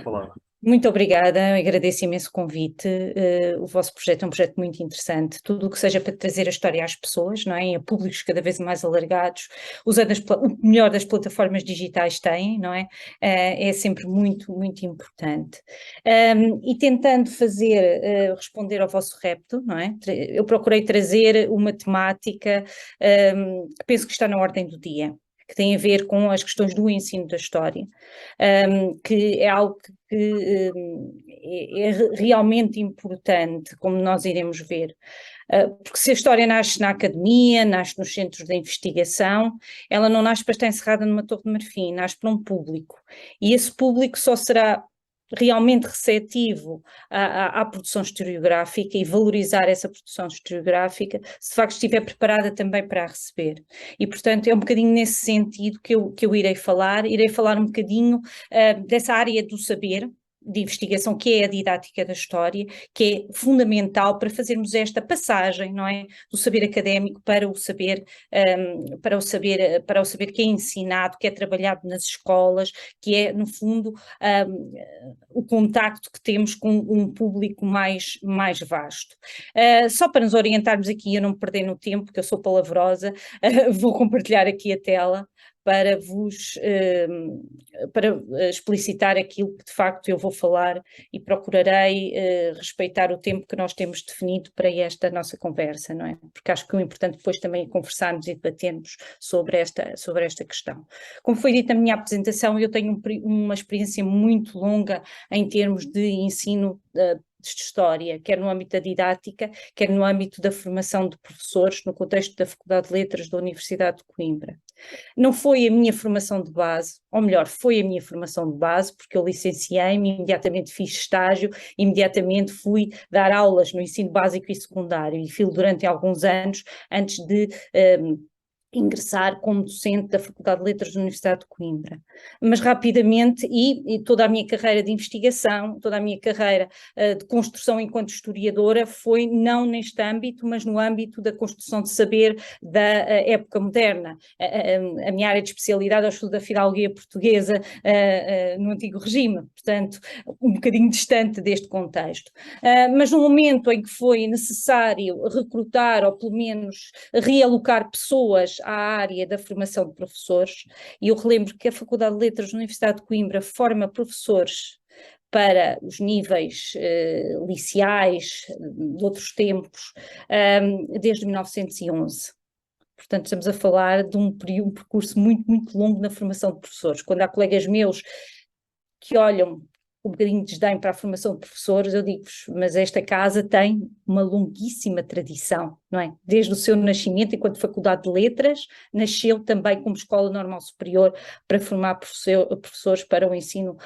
palavra. Muito obrigada, agradeço imenso o convite. O vosso projeto é um projeto muito interessante. Tudo o que seja para trazer a história às pessoas, não é? A públicos cada vez mais alargados, usando o melhor das plataformas digitais têm, não é? É sempre muito, muito importante. E tentando responder ao vosso repto, não é? Eu procurei trazer uma temática que penso que está na ordem do dia, que tem a ver com as questões do ensino da história, que é algo que é realmente importante, como nós iremos ver. Porque se a história nasce na academia, nasce nos centros de investigação, ela não nasce para estar encerrada numa torre de marfim, nasce para um público. E esse público só será realmente receptivo à produção historiográfica e valorizar essa produção historiográfica, se de facto estiver preparada também para a receber. E, portanto, é um bocadinho nesse sentido que eu irei falar um bocadinho dessa área do saber, de investigação, que é a didática da história, que é fundamental para fazermos esta passagem, não é, do saber académico para o saber que é ensinado, que é trabalhado nas escolas, que é, no fundo, o contacto que temos com um público mais vasto. Só para nos orientarmos aqui, eu não me perder no tempo, porque eu sou palavrosa, vou compartilhar aqui a tela para explicitar aquilo que de facto eu vou falar e procurarei respeitar o tempo que nós temos definido para esta nossa conversa, não é? Porque acho que o importante depois também é conversarmos e debatermos sobre esta questão. Como foi dito na minha apresentação, eu tenho uma experiência muito longa em termos de ensino de história, quer no âmbito da didática, quer no âmbito da formação de professores, no contexto da Faculdade de Letras da Universidade de Coimbra. Não foi a minha formação de base, ou melhor, foi a minha formação de base, porque eu licenciei-me, imediatamente fiz estágio, imediatamente fui dar aulas no ensino básico e secundário, e fui durante alguns anos, antes de ingressar como docente da Faculdade de Letras da Universidade de Coimbra. Mas rapidamente, e toda a minha carreira de investigação, toda a minha carreira de construção enquanto historiadora foi não neste âmbito, mas no âmbito da construção de saber da época moderna. A minha área de especialidade é o estudo da fidalguia portuguesa no antigo regime, portanto, um bocadinho distante deste contexto. Mas no momento em que foi necessário recrutar, ou pelo menos realocar pessoas à área da formação de professores, e eu relembro que a Faculdade de Letras da Universidade de Coimbra forma professores para os níveis liceais de outros tempos, desde 1911. Portanto, estamos a falar de um percurso muito, muito longo na formação de professores. Quando há colegas meus que olham um bocadinho de desdém para a formação de professores, eu digo-vos, mas esta casa tem uma longuíssima tradição, não é? Desde o seu nascimento, enquanto Faculdade de Letras, nasceu também como Escola Normal Superior para formar professores para o ensino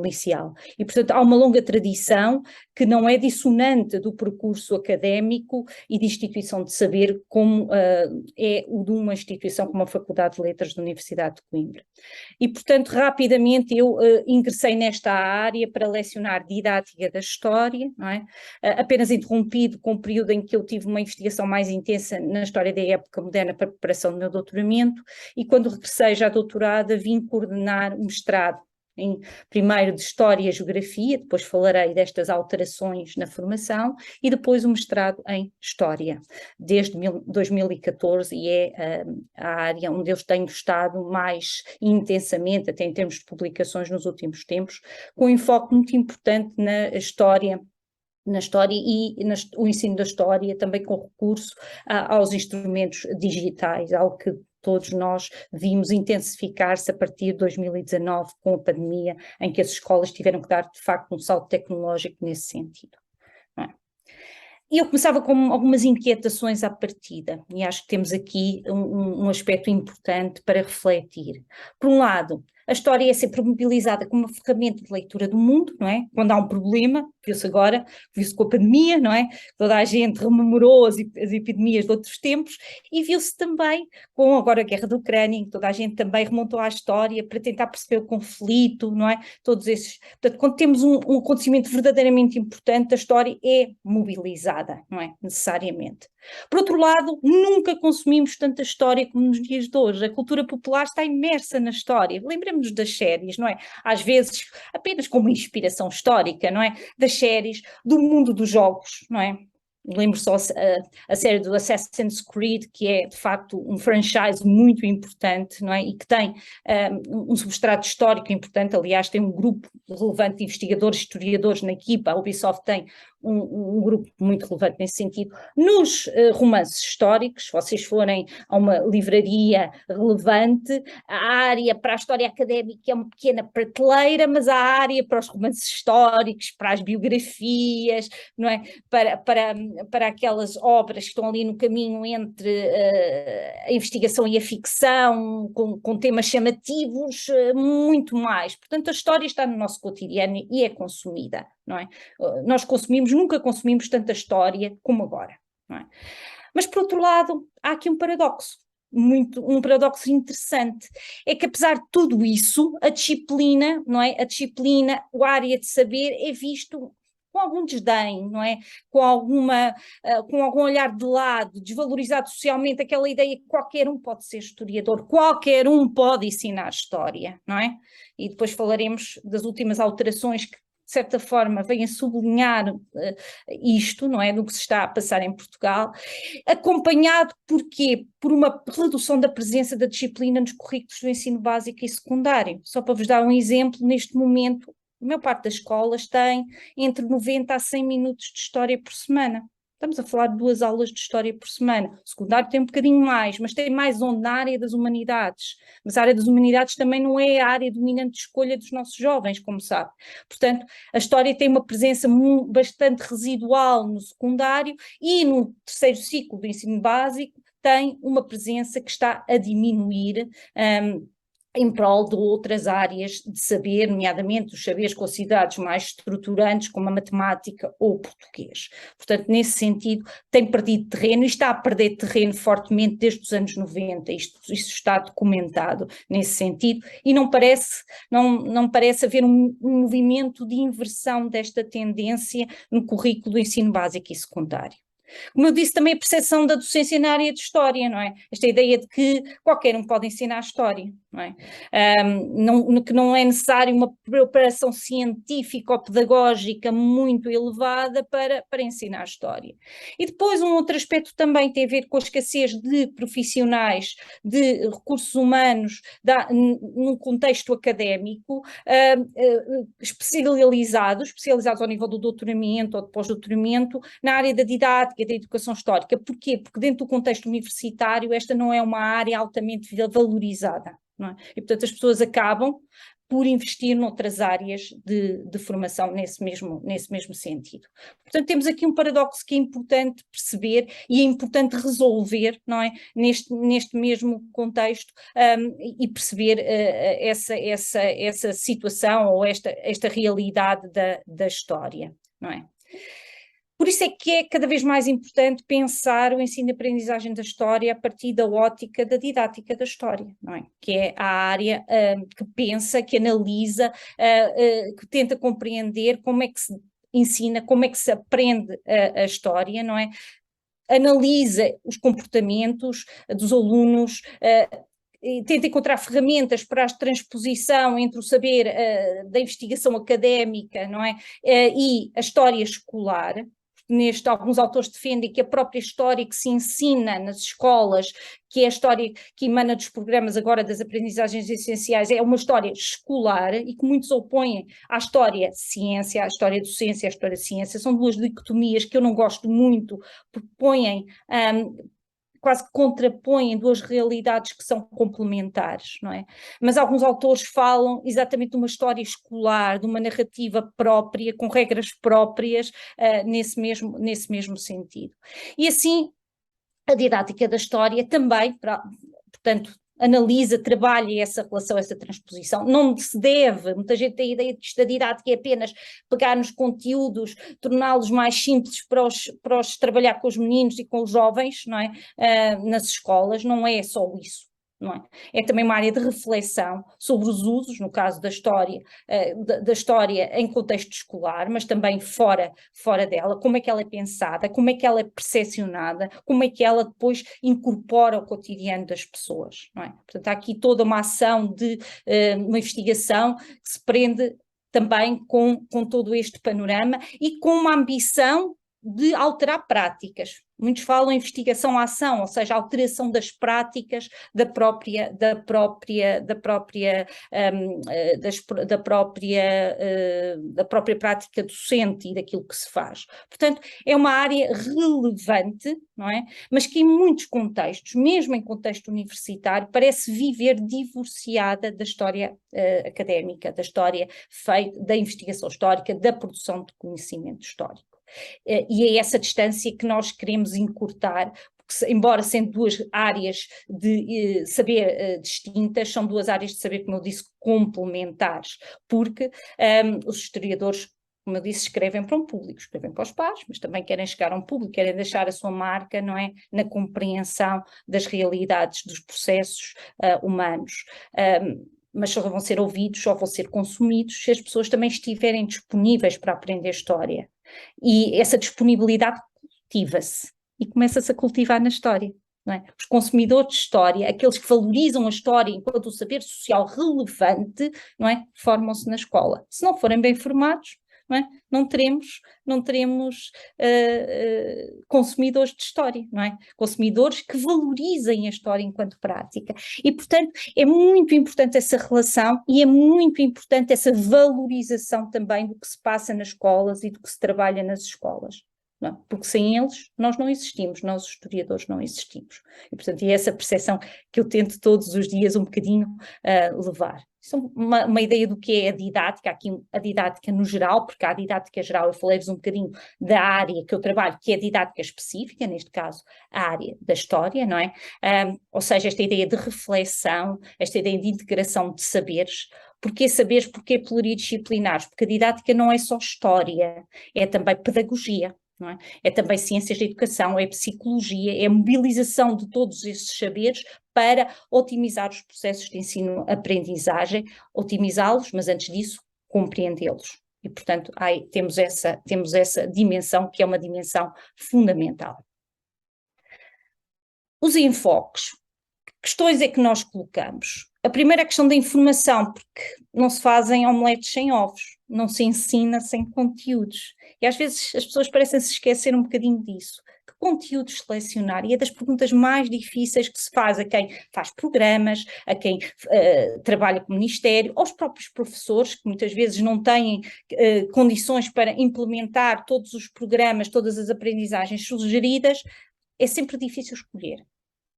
liceal. E, portanto, há uma longa tradição que não é dissonante do percurso académico e de instituição de saber, como é o de uma instituição como a Faculdade de Letras da Universidade de Coimbra. E, portanto, rapidamente eu ingressei nesta área para lecionar didática da história, não é? Apenas interrompido com o período em que eu tive uma investigação mais intensa na história da época moderna para a preparação do meu doutoramento, e quando regressei já doutorada vim coordenar um mestrado, primeiro de História e Geografia, depois falarei destas alterações na formação, e depois o mestrado em História, desde 2014, e é a área onde eu tenho estado mais intensamente, até em termos de publicações nos últimos tempos, com um enfoque muito importante na história e o ensino da história, também com recurso aos instrumentos digitais, algo que todos nós vimos intensificar-se a partir de 2019 com a pandemia, em que as escolas tiveram que dar de facto um salto tecnológico nesse sentido. E eu começava com algumas inquietações à partida, e acho que temos aqui um aspecto importante para refletir. Por um lado, a história é sempre mobilizada como uma ferramenta de leitura do mundo, não é? Quando há um problema, viu-se agora, viu-se com a pandemia, não é? Toda a gente rememorou as epidemias de outros tempos, e viu-se também com agora a guerra da Ucrânia, em que toda a gente também remontou à história para tentar perceber o conflito, não é? Todos esses... Portanto, quando temos um acontecimento verdadeiramente importante, a história é mobilizada, não é? Necessariamente. Por outro lado, nunca consumimos tanta história como nos dias de hoje. A cultura popular está imersa na história. Lembremos lembremos das séries, não é? Às vezes apenas como inspiração histórica, não é? Das séries, do mundo dos jogos, não é? Lembro só a série do Assassin's Creed, que é de facto um franchise muito importante, não é? E que tem um substrato histórico importante. Aliás, tem um grupo relevante de investigadores, historiadores na equipa. A Ubisoft tem um grupo muito relevante nesse sentido. Nos romances históricos, se vocês forem a uma livraria relevante, a área para a história académica é uma pequena prateleira, mas a área para os romances históricos, para as biografias, não é? Para aquelas obras que estão ali no caminho entre a investigação e a ficção, com temas chamativos, muito mais. Portanto, a história está no nosso cotidiano e é consumida, não é? Nós nunca consumimos tanta história como agora, não é? Mas, por outro lado, há aqui um paradoxo. Um paradoxo interessante, é que apesar de tudo isso, a disciplina, não é? A disciplina, a área de saber é visto com algum desdém, não é? Com algum olhar de lado, desvalorizado socialmente, aquela ideia que qualquer um pode ser historiador, qualquer um pode ensinar história, não é? E depois falaremos das últimas alterações que, de certa forma, vêm a sublinhar isto, não é? Do que se está a passar em Portugal, acompanhado por quê? Por uma redução da presença da disciplina nos currículos do ensino básico e secundário. Só para vos dar um exemplo, neste momento, a maior parte das escolas tem entre 90 a 100 minutos de história por semana. Estamos a falar de 2 aulas de história por semana. O secundário tem um bocadinho mais, mas tem mais onde na área das humanidades. Mas a área das humanidades também não é a área dominante de escolha dos nossos jovens, como sabe. Portanto, a história tem uma presença bastante residual no secundário e no terceiro ciclo do ensino básico tem uma presença que está a diminuir, em prol de outras áreas de saber, nomeadamente os saberes considerados mais estruturantes, como a matemática ou o português. Portanto, nesse sentido, tem perdido terreno e está a perder terreno fortemente desde os anos 90, isto está documentado nesse sentido, e não parece haver um movimento de inversão desta tendência no currículo do ensino básico e secundário. Como eu disse, também a percepção da docência na área de história, não é? Esta ideia de que qualquer um pode ensinar história, não é? Que não é necessário uma preparação científica ou pedagógica muito elevada para ensinar história. E depois um outro aspecto também tem a ver com a escassez de profissionais, de recursos humanos, num contexto académico, especializados ao nível do doutoramento ou de pós-doutoramento, na área da didática, da educação histórica. Porquê? Porque dentro do contexto universitário esta não é uma área altamente valorizada, não é? E portanto as pessoas acabam por investir noutras áreas de formação nesse mesmo sentido. Portanto, temos aqui um paradoxo que é importante perceber e é importante resolver, não é? Neste mesmo contexto, e perceber essa situação ou esta realidade da história, não é? Por isso é que é cada vez mais importante pensar o ensino e aprendizagem da história a partir da ótica da didática da história, não é? Que é a área que pensa, que analisa, que tenta compreender como é que se ensina, como é que se aprende a história, não é? Analisa os comportamentos dos alunos, tenta encontrar ferramentas para a transposição entre o saber da investigação académica, não é? E a história escolar. Alguns autores defendem que a própria história que se ensina nas escolas, que é a história que emana dos programas agora das aprendizagens essenciais, é uma história escolar e que muitos opõem à história ciência, à história docência, à história ciência. São duas dicotomias que eu não gosto muito, porque quase que contrapõem duas realidades que são complementares, não é? Mas alguns autores falam exatamente de uma história escolar, de uma narrativa própria, com regras próprias, nesse mesmo sentido. E assim, a didática da história também, portanto, analisa, trabalha essa relação, essa transposição. Não se deve, muita gente tem a ideia de que esta didática é apenas pegar nos conteúdos, torná-los mais simples para os trabalhar com os meninos e com os jovens, não é? Nas escolas, não é só isso. não é? É também uma área de reflexão sobre os usos, no caso da história em contexto escolar, mas também fora dela, como é que ela é pensada, como é que ela é percepcionada, como é que ela depois incorpora o cotidiano das pessoas, não é? Portanto, há aqui toda uma ação de uma investigação que se prende também com todo este panorama e com uma ambição de alterar práticas. Muitos falam em investigação-ação, ou seja, alteração das práticas da própria prática docente e daquilo que se faz. Portanto, é uma área relevante, não é? Mas que em muitos contextos, mesmo em contexto universitário, parece viver divorciada da história académica, da história feita, da investigação histórica, da produção de conhecimento histórico. E é essa distância que nós queremos encurtar, porque, embora sendo duas áreas de saber distintas, são duas áreas de saber, como eu disse, complementares, porque os historiadores, como eu disse, escrevem para um público, escrevem para os pares, mas também querem chegar a um público, querem deixar a sua marca, não é, na compreensão das realidades, dos processos humanos. Mas só vão ser ouvidos, só vão ser consumidos se as pessoas também estiverem disponíveis para aprender história. E essa disponibilidade cultiva-se e começa-se a cultivar na história. Não é? Os consumidores de história, aqueles que valorizam a história enquanto o saber social relevante, não é? Formam-se na escola. Se não forem bem formados, não é? Não teremos consumidores de história, não é? Consumidores que valorizem a história enquanto prática. E, portanto, é muito importante essa relação e é muito importante essa valorização também do que se passa nas escolas e do que se trabalha nas escolas. Não, porque sem eles nós não existimos, nós os historiadores não existimos. E, portanto, é essa percepção que eu tento todos os dias um bocadinho levar. Isso é uma ideia do que é a didática, aqui a didática no geral, porque a didática geral eu falei-vos um bocadinho da área que eu trabalho, que é a didática específica, neste caso a área da história, não é? Ou seja, esta ideia de reflexão, esta ideia de integração de saberes. Porquê saberes, porquê pluridisciplinares? Porque a didática não é só história, é também pedagogia. Não é? É também ciências da educação, é psicologia, é a mobilização de todos esses saberes para otimizar os processos de ensino-aprendizagem, otimizá-los, mas antes disso, compreendê-los. E, portanto, temos essa dimensão que é uma dimensão fundamental. Os enfoques. Que questões é que nós colocamos? A primeira é a questão da informação, porque não se fazem omeletes sem ovos, não se ensina sem conteúdos. E às vezes as pessoas parecem se esquecer um bocadinho disso. Que conteúdos selecionar? E é das perguntas mais difíceis que se faz a quem faz programas, a quem trabalha com o Ministério, aos próprios professores, que muitas vezes não têm condições para implementar todos os programas, todas as aprendizagens sugeridas. É sempre difícil escolher.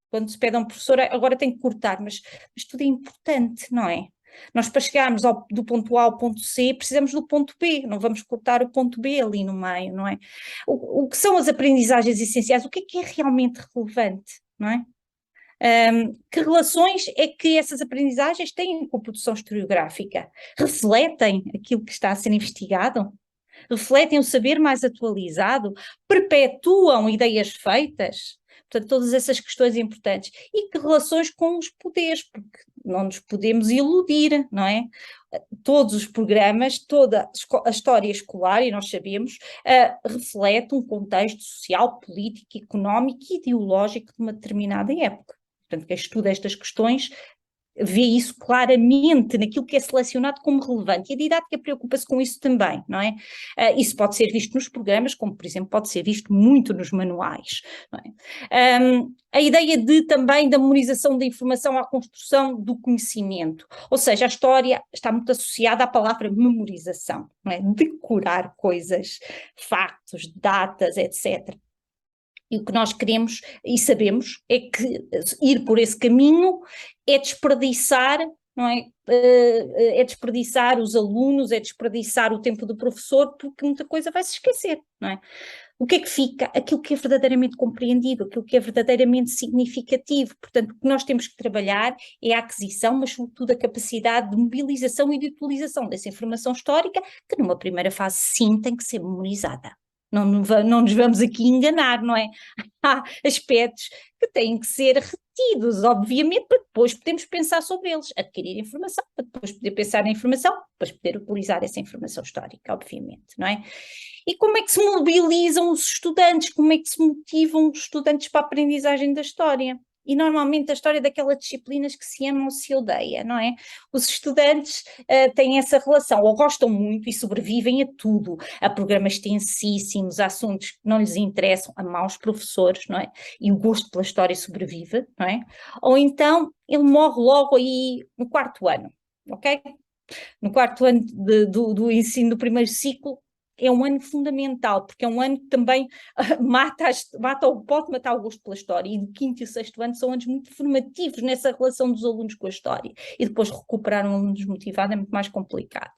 Quando se pede a um professor, agora tem que cortar, mas tudo é importante, não é? Nós, para chegarmos do ponto A ao ponto C, precisamos do ponto B, não vamos cortar o ponto B ali no meio, não é? O que são as aprendizagens essenciais? O que é realmente relevante, não é? Que relações é que essas aprendizagens têm com a produção historiográfica? Refletem aquilo que está a ser investigado? Refletem o saber mais atualizado? Perpetuam ideias feitas? Portanto, todas essas questões importantes. E que relações com os poderes, porque não nos podemos iludir, não é? Todos os programas, toda a história escolar, e nós sabemos, reflete um contexto social, político, económico e ideológico de uma determinada época. Portanto, quem estuda estas questões vê isso claramente naquilo que é selecionado como relevante, e a didática preocupa-se com isso também, não é? Isso pode ser visto nos programas, como por exemplo pode ser visto muito nos manuais, não é? A ideia também da memorização da informação à construção do conhecimento, ou seja, a história está muito associada à palavra memorização, não é? Decorar coisas, factos, datas, etc. E o que nós queremos e sabemos é que ir por esse caminho é desperdiçar, não é? É desperdiçar os alunos, é desperdiçar o tempo do professor, porque muita coisa vai se esquecer, não é? O que é que fica? Aquilo que é verdadeiramente compreendido, aquilo que é verdadeiramente significativo. Portanto, o que nós temos que trabalhar é a aquisição, mas sobretudo a capacidade de mobilização e de utilização dessa informação histórica, que numa primeira fase sim tem que ser memorizada. Não nos vamos aqui enganar, não é? Há aspectos que têm que ser retidos, obviamente, para depois podermos pensar sobre eles, adquirir informação, para depois poder pensar na informação, para poder utilizar essa informação histórica, obviamente, não é? E como é que se mobilizam os estudantes, como é que se motivam os estudantes para a aprendizagem da história? E normalmente a história é daquelas disciplinas que se ama ou se odeia, não é? Os estudantes têm essa relação, ou gostam muito e sobrevivem a tudo, a programas extensíssimos, a assuntos que não lhes interessam, a maus professores, não é? E o gosto pela história sobrevive, não é? Ou então ele morre logo aí no quarto ano, ok? No quarto ano do ensino do primeiro ciclo, é um ano fundamental, porque é um ano que também pode matar o gosto pela história, e o quinto e o sexto ano são anos muito formativos nessa relação dos alunos com a história, e depois recuperar um aluno desmotivado é muito mais complicado.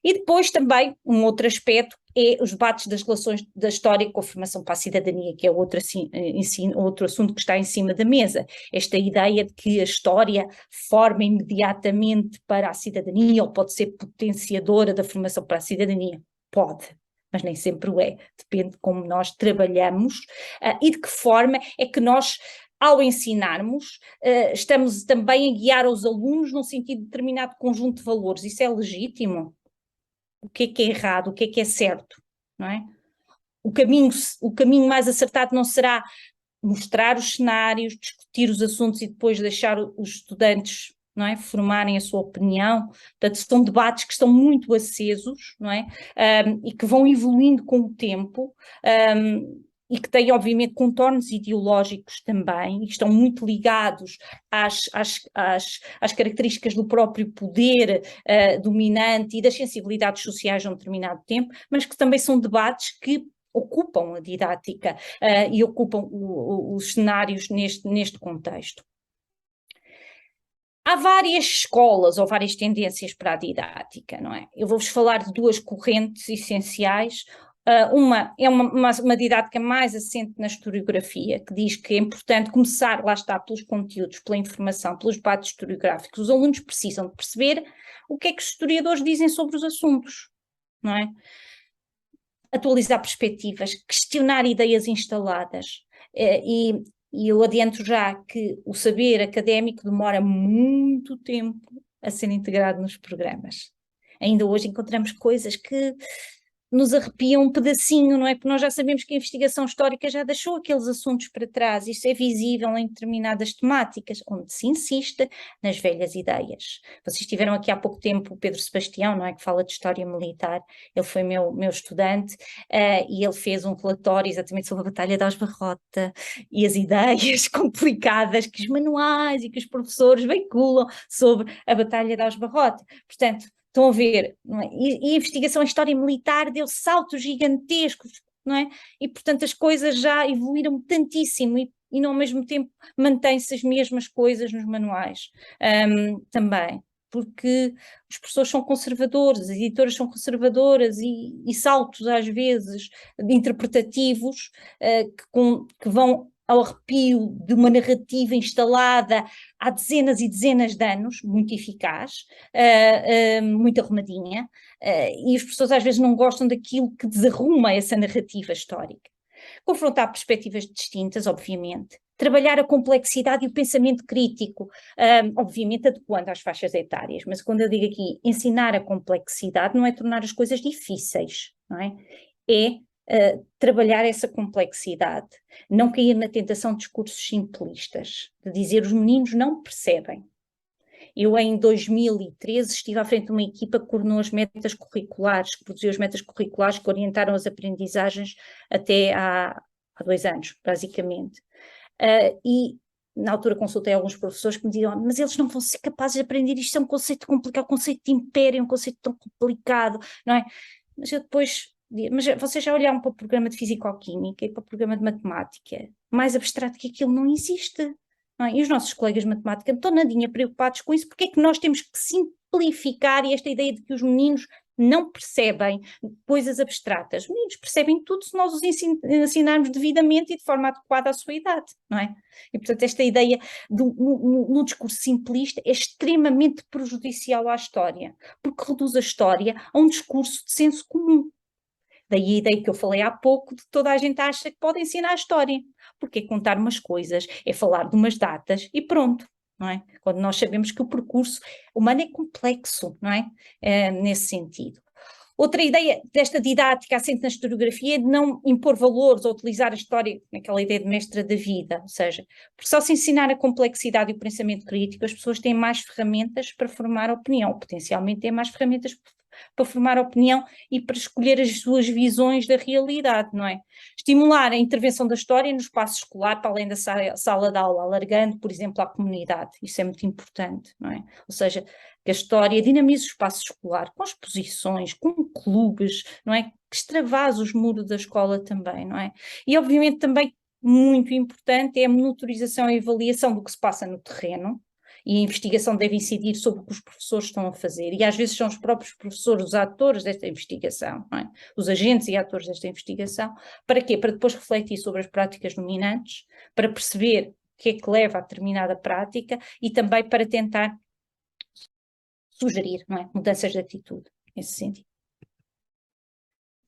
E depois também, um outro aspecto é os debates das relações da história com a formação para a cidadania, que é outro assunto que está em cima da mesa. Esta ideia de que a história forma imediatamente para a cidadania, ou pode ser potenciadora da formação para a cidadania. Pode, mas nem sempre o é. Depende de como nós trabalhamos e de que forma é que nós, ao ensinarmos, estamos também a guiar os alunos num sentido de determinado conjunto de valores. Isso é legítimo? O que é errado? O que é certo? Não é? O caminho mais acertado não será mostrar os cenários, discutir os assuntos e depois deixar os estudantes, não é, formarem a sua opinião. Portanto, são debates que estão muito acesos, não é? E que vão evoluindo com o tempo, e que têm, obviamente, contornos ideológicos também, e que estão muito ligados às características do próprio poder dominante e das sensibilidades sociais de um determinado tempo, mas que também são debates que ocupam a didática e ocupam os cenários neste contexto. Há várias escolas ou várias tendências para a didática, não é? Eu vou-vos falar de duas correntes essenciais. Uma é uma didática mais assente na historiografia, que diz que é importante começar, lá está, pelos conteúdos, pela informação, pelos debates historiográficos. Os alunos precisam de perceber o que é que os historiadores dizem sobre os assuntos, não é? Atualizar perspectivas, questionar ideias instaladas, e eu adianto já que o saber académico demora muito tempo a ser integrado nos programas. Ainda hoje encontramos coisas que nos arrepiam um pedacinho, não é? Porque nós já sabemos que a investigação histórica já deixou aqueles assuntos para trás. Isso é visível em determinadas temáticas, onde se insiste nas velhas ideias. Vocês tiveram aqui há pouco tempo o Pedro Sebastião, não é? Que fala de história militar. Ele foi meu estudante e ele fez um relatório exatamente sobre a Batalha de Aljubarrota e as ideias complicadas que os manuais e que os professores veiculam sobre a Batalha de Aljubarrota. Portanto, estão a ver, não é? E a investigação em história militar deu saltos gigantescos, não é? E, portanto, as coisas já evoluíram tantíssimo e ao mesmo tempo mantém-se as mesmas coisas nos manuais também, porque os professores são conservadores, as editoras são conservadoras e saltos, às vezes, interpretativos que vão ao arrepio de uma narrativa instalada há dezenas e dezenas de anos, muito eficaz, muito arrumadinha, e as pessoas às vezes não gostam daquilo que desarruma essa narrativa histórica. Confrontar perspectivas distintas, obviamente, trabalhar a complexidade e o pensamento crítico, obviamente adequando às faixas etárias, mas quando eu digo aqui ensinar a complexidade não é tornar as coisas difíceis, não é? Trabalhar essa complexidade, não cair na tentação de discursos simplistas, de dizer os meninos não percebem. Eu em 2013 estive à frente de uma equipa que coordenou as metas curriculares, que produziu as metas curriculares que orientaram as aprendizagens até há 2 anos, basicamente. E na altura consultei alguns professores que me diziam, mas eles não vão ser capazes de aprender, isto é um conceito complicado, o conceito de império é um conceito tão complicado, não é? Mas eu depois... Mas vocês já olharam para o programa de Fisicoquímica e para o programa de Matemática? Mais abstrato que aquilo não existe. Não é? E os nossos colegas de Matemática não estão nadinha preocupados com isso. Porque é que nós temos que simplificar e esta ideia de que os meninos não percebem coisas abstratas? Os meninos percebem tudo se nós os ensinarmos devidamente e de forma adequada à sua idade, não é? E portanto esta ideia no discurso simplista é extremamente prejudicial à história, porque reduz a história a um discurso de senso comum. Daí a ideia que eu falei há pouco, de toda a gente acha que pode ensinar a história, porque é contar umas coisas, é falar de umas datas e pronto, não é? Quando nós sabemos que o percurso humano é complexo, não é? Nesse sentido. Outra ideia desta didática assente na historiografia é de não impor valores ou utilizar a história naquela ideia de mestra da vida, ou seja, porque só se ensinar a complexidade e o pensamento crítico, as pessoas têm mais ferramentas para formar opinião, potencialmente têm mais ferramentas para formar opinião e para escolher as suas visões da realidade, não é? Estimular a intervenção da história no espaço escolar, para além da sala de aula, alargando, por exemplo, à comunidade, isso é muito importante, não é? Ou seja, que a história dinamiza o espaço escolar, com exposições, com clubes, não é? Que extravasa os muros da escola também, não é? E obviamente também muito importante é a monitorização e avaliação do que se passa no terreno, e a investigação deve incidir sobre o que os professores estão a fazer, e às vezes são os próprios professores os atores desta investigação, não é? Os agentes e atores desta investigação, para quê? Para depois refletir sobre as práticas dominantes, para perceber o que é que leva a determinada prática e também para tentar sugerir, não é? Mudanças de atitude, nesse sentido.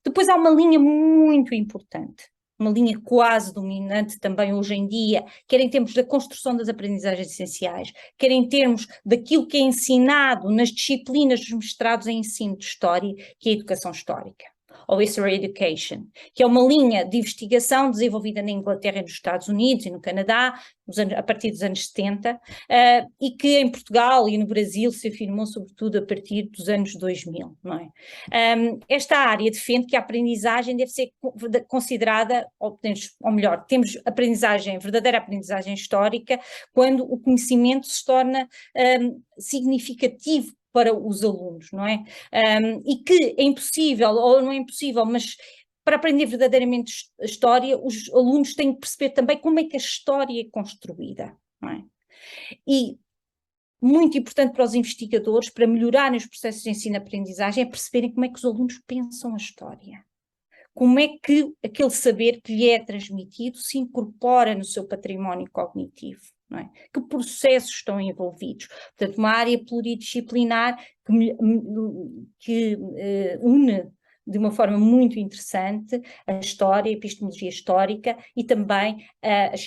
Depois há uma linha muito importante, uma linha quase dominante também hoje em dia, quer em termos da construção das aprendizagens essenciais, quer em termos daquilo que é ensinado nas disciplinas dos mestrados em ensino de história, que é a educação histórica, ou History Education, que é uma linha de investigação desenvolvida na Inglaterra e nos Estados Unidos e no Canadá, a partir dos anos 70, e que em Portugal e no Brasil se afirmou sobretudo a partir dos anos 2000, não é? Esta área defende que a aprendizagem deve ser considerada, ou melhor, temos aprendizagem, verdadeira aprendizagem histórica, quando o conhecimento se torna significativo para os alunos, não é? E que é impossível, ou não é impossível, mas para aprender verdadeiramente a história, os alunos têm que perceber também como é que a história é construída, não é? E muito importante para os investigadores, para melhorarem os processos de ensino-aprendizagem, é perceberem como é que os alunos pensam a história. Como é que aquele saber que lhe é transmitido se incorpora no seu património cognitivo, não é? Que processos estão envolvidos? Portanto, uma área pluridisciplinar que une de uma forma muito interessante a história, a epistemologia histórica e também as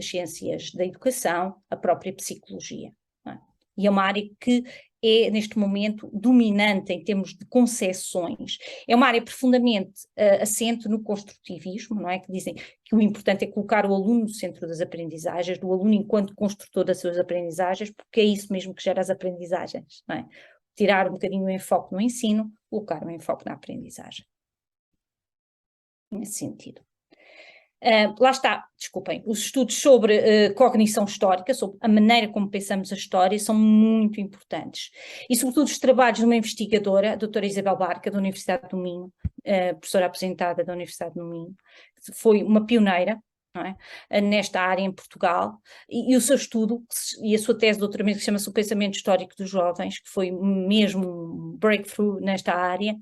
ciências da educação, a própria psicologia. Não é? E é uma área que é, neste momento, dominante em termos de concepções. É uma área profundamente assente no construtivismo, não é? Que dizem que o importante é colocar o aluno no centro das aprendizagens, do aluno enquanto construtor das suas aprendizagens, porque é isso mesmo que gera as aprendizagens, não é? Tirar um bocadinho o enfoque no ensino, colocar o enfoque na aprendizagem. Nesse sentido. Lá está, desculpem, os estudos sobre cognição histórica, sobre a maneira como pensamos a história, são muito importantes. E sobretudo os trabalhos de uma investigadora, a doutora Isabel Barca, da Universidade do Minho, professora aposentada da Universidade do Minho, que foi uma pioneira, não é? Nesta área em Portugal, e o seu estudo e a sua tese de doutoramento, que chama-se O Pensamento Histórico dos Jovens, que foi mesmo um breakthrough nesta área,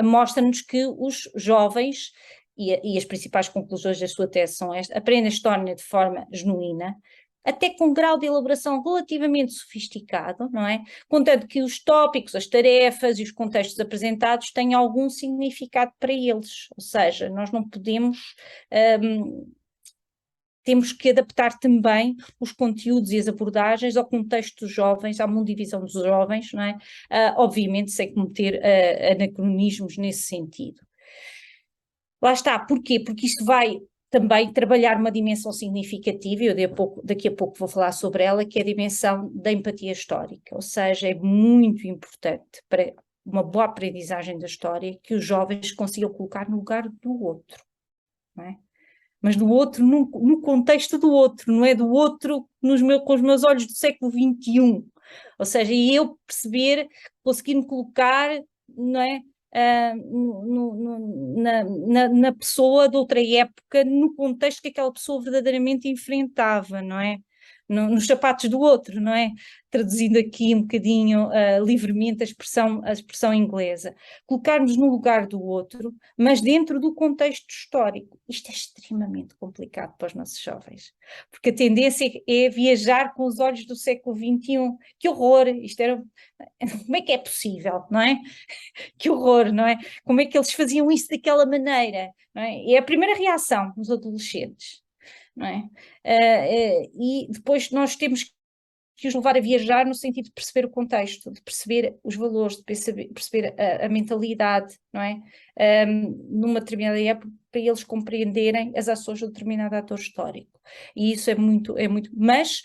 mostra-nos que os jovens, e as principais conclusões da sua tese são estas: aprendem a história de forma genuína, até com um grau de elaboração relativamente sofisticado, não é? Contanto que os tópicos, as tarefas e os contextos apresentados têm algum significado para eles, ou seja, nós não podemos... temos que adaptar também os conteúdos e as abordagens ao contexto dos jovens, à mundivisão dos jovens, não é? Obviamente sem cometer anacronismos nesse sentido. Lá está, porquê? Porque isto vai também trabalhar uma dimensão significativa, e eu daqui a pouco vou falar sobre ela, que é a dimensão da empatia histórica, ou seja, é muito importante para uma boa aprendizagem da história que os jovens consigam colocar no lugar do outro, não é? Mas do outro no contexto do outro, não é do outro com os meus olhos do século XXI, ou seja, e eu perceber, conseguir-me colocar, não é? Na pessoa de outra época, no contexto que aquela pessoa verdadeiramente enfrentava, não é? nos sapatos do outro, não é? Traduzindo aqui um bocadinho livremente a expressão inglesa. Colocar-nos no lugar do outro, mas dentro do contexto histórico. Isto é extremamente complicado para os nossos jovens, porque a tendência é viajar com os olhos do século XXI. Que horror! Como é que é possível, não é? Que horror, não é? Como é que eles faziam isso daquela maneira, não é? É a primeira reação dos adolescentes, não é? E depois nós temos que os levar a viajar no sentido de perceber o contexto, de perceber os valores, de perceber a mentalidade, não é? Numa determinada época, para eles compreenderem as ações de um determinado ator histórico. E isso é muito, mas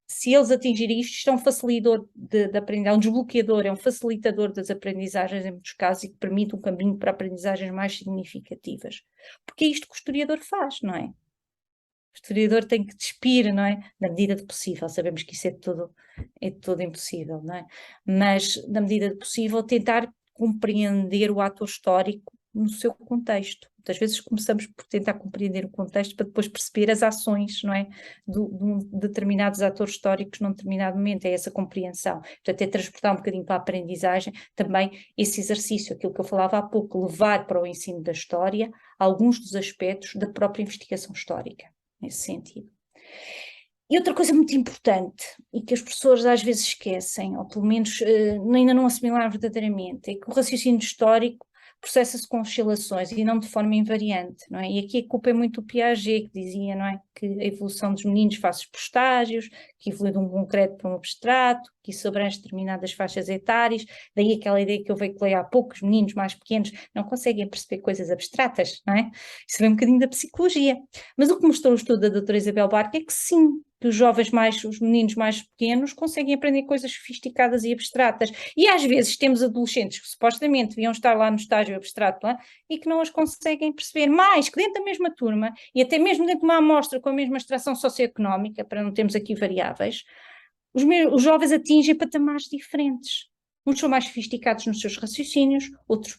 se eles atingirem isto é um facilitador de aprendizagem, um desbloqueador, é um facilitador das aprendizagens em muitos casos e que permite um caminho para aprendizagens mais significativas. Porque é isto que o historiador faz, não é? O historiador tem que despir, não é? Na medida do possível, sabemos que isso é todo impossível, não é? Mas, na medida do possível, tentar compreender o ato histórico no seu contexto. Muitas vezes começamos por tentar compreender o contexto para depois perceber as ações, não é? De determinados atores históricos num determinado momento, é essa compreensão. Portanto, é transportar um bocadinho para a aprendizagem também esse exercício, aquilo que eu falava há pouco, levar para o ensino da história alguns dos aspectos da própria investigação histórica, nesse sentido. E outra coisa muito importante, e que as pessoas às vezes esquecem, ou pelo menos ainda não assimilaram verdadeiramente, é que o raciocínio histórico processa-se com oscilações e não de forma invariante, não é? E aqui a culpa é muito do Piaget, que dizia, não é? Que a evolução dos meninos faz-se por estágios, que evolui de um concreto para um abstrato, que isso abrange determinadas faixas etárias, daí aquela ideia que eu veiculei há pouco, os meninos mais pequenos não conseguem perceber coisas abstratas, não é? Isso vem um bocadinho da psicologia. Mas o que mostrou o estudo da doutora Isabel Barco é que sim, que os meninos mais pequenos conseguem aprender coisas sofisticadas e abstratas. E às vezes temos adolescentes que supostamente deviam estar lá no estágio abstrato e que não as conseguem perceber. Mais que dentro da mesma turma, e até mesmo dentro de uma amostra com a mesma extração socioeconómica, para não termos aqui variáveis, os jovens atingem patamares diferentes. Uns são mais sofisticados nos seus raciocínios, outros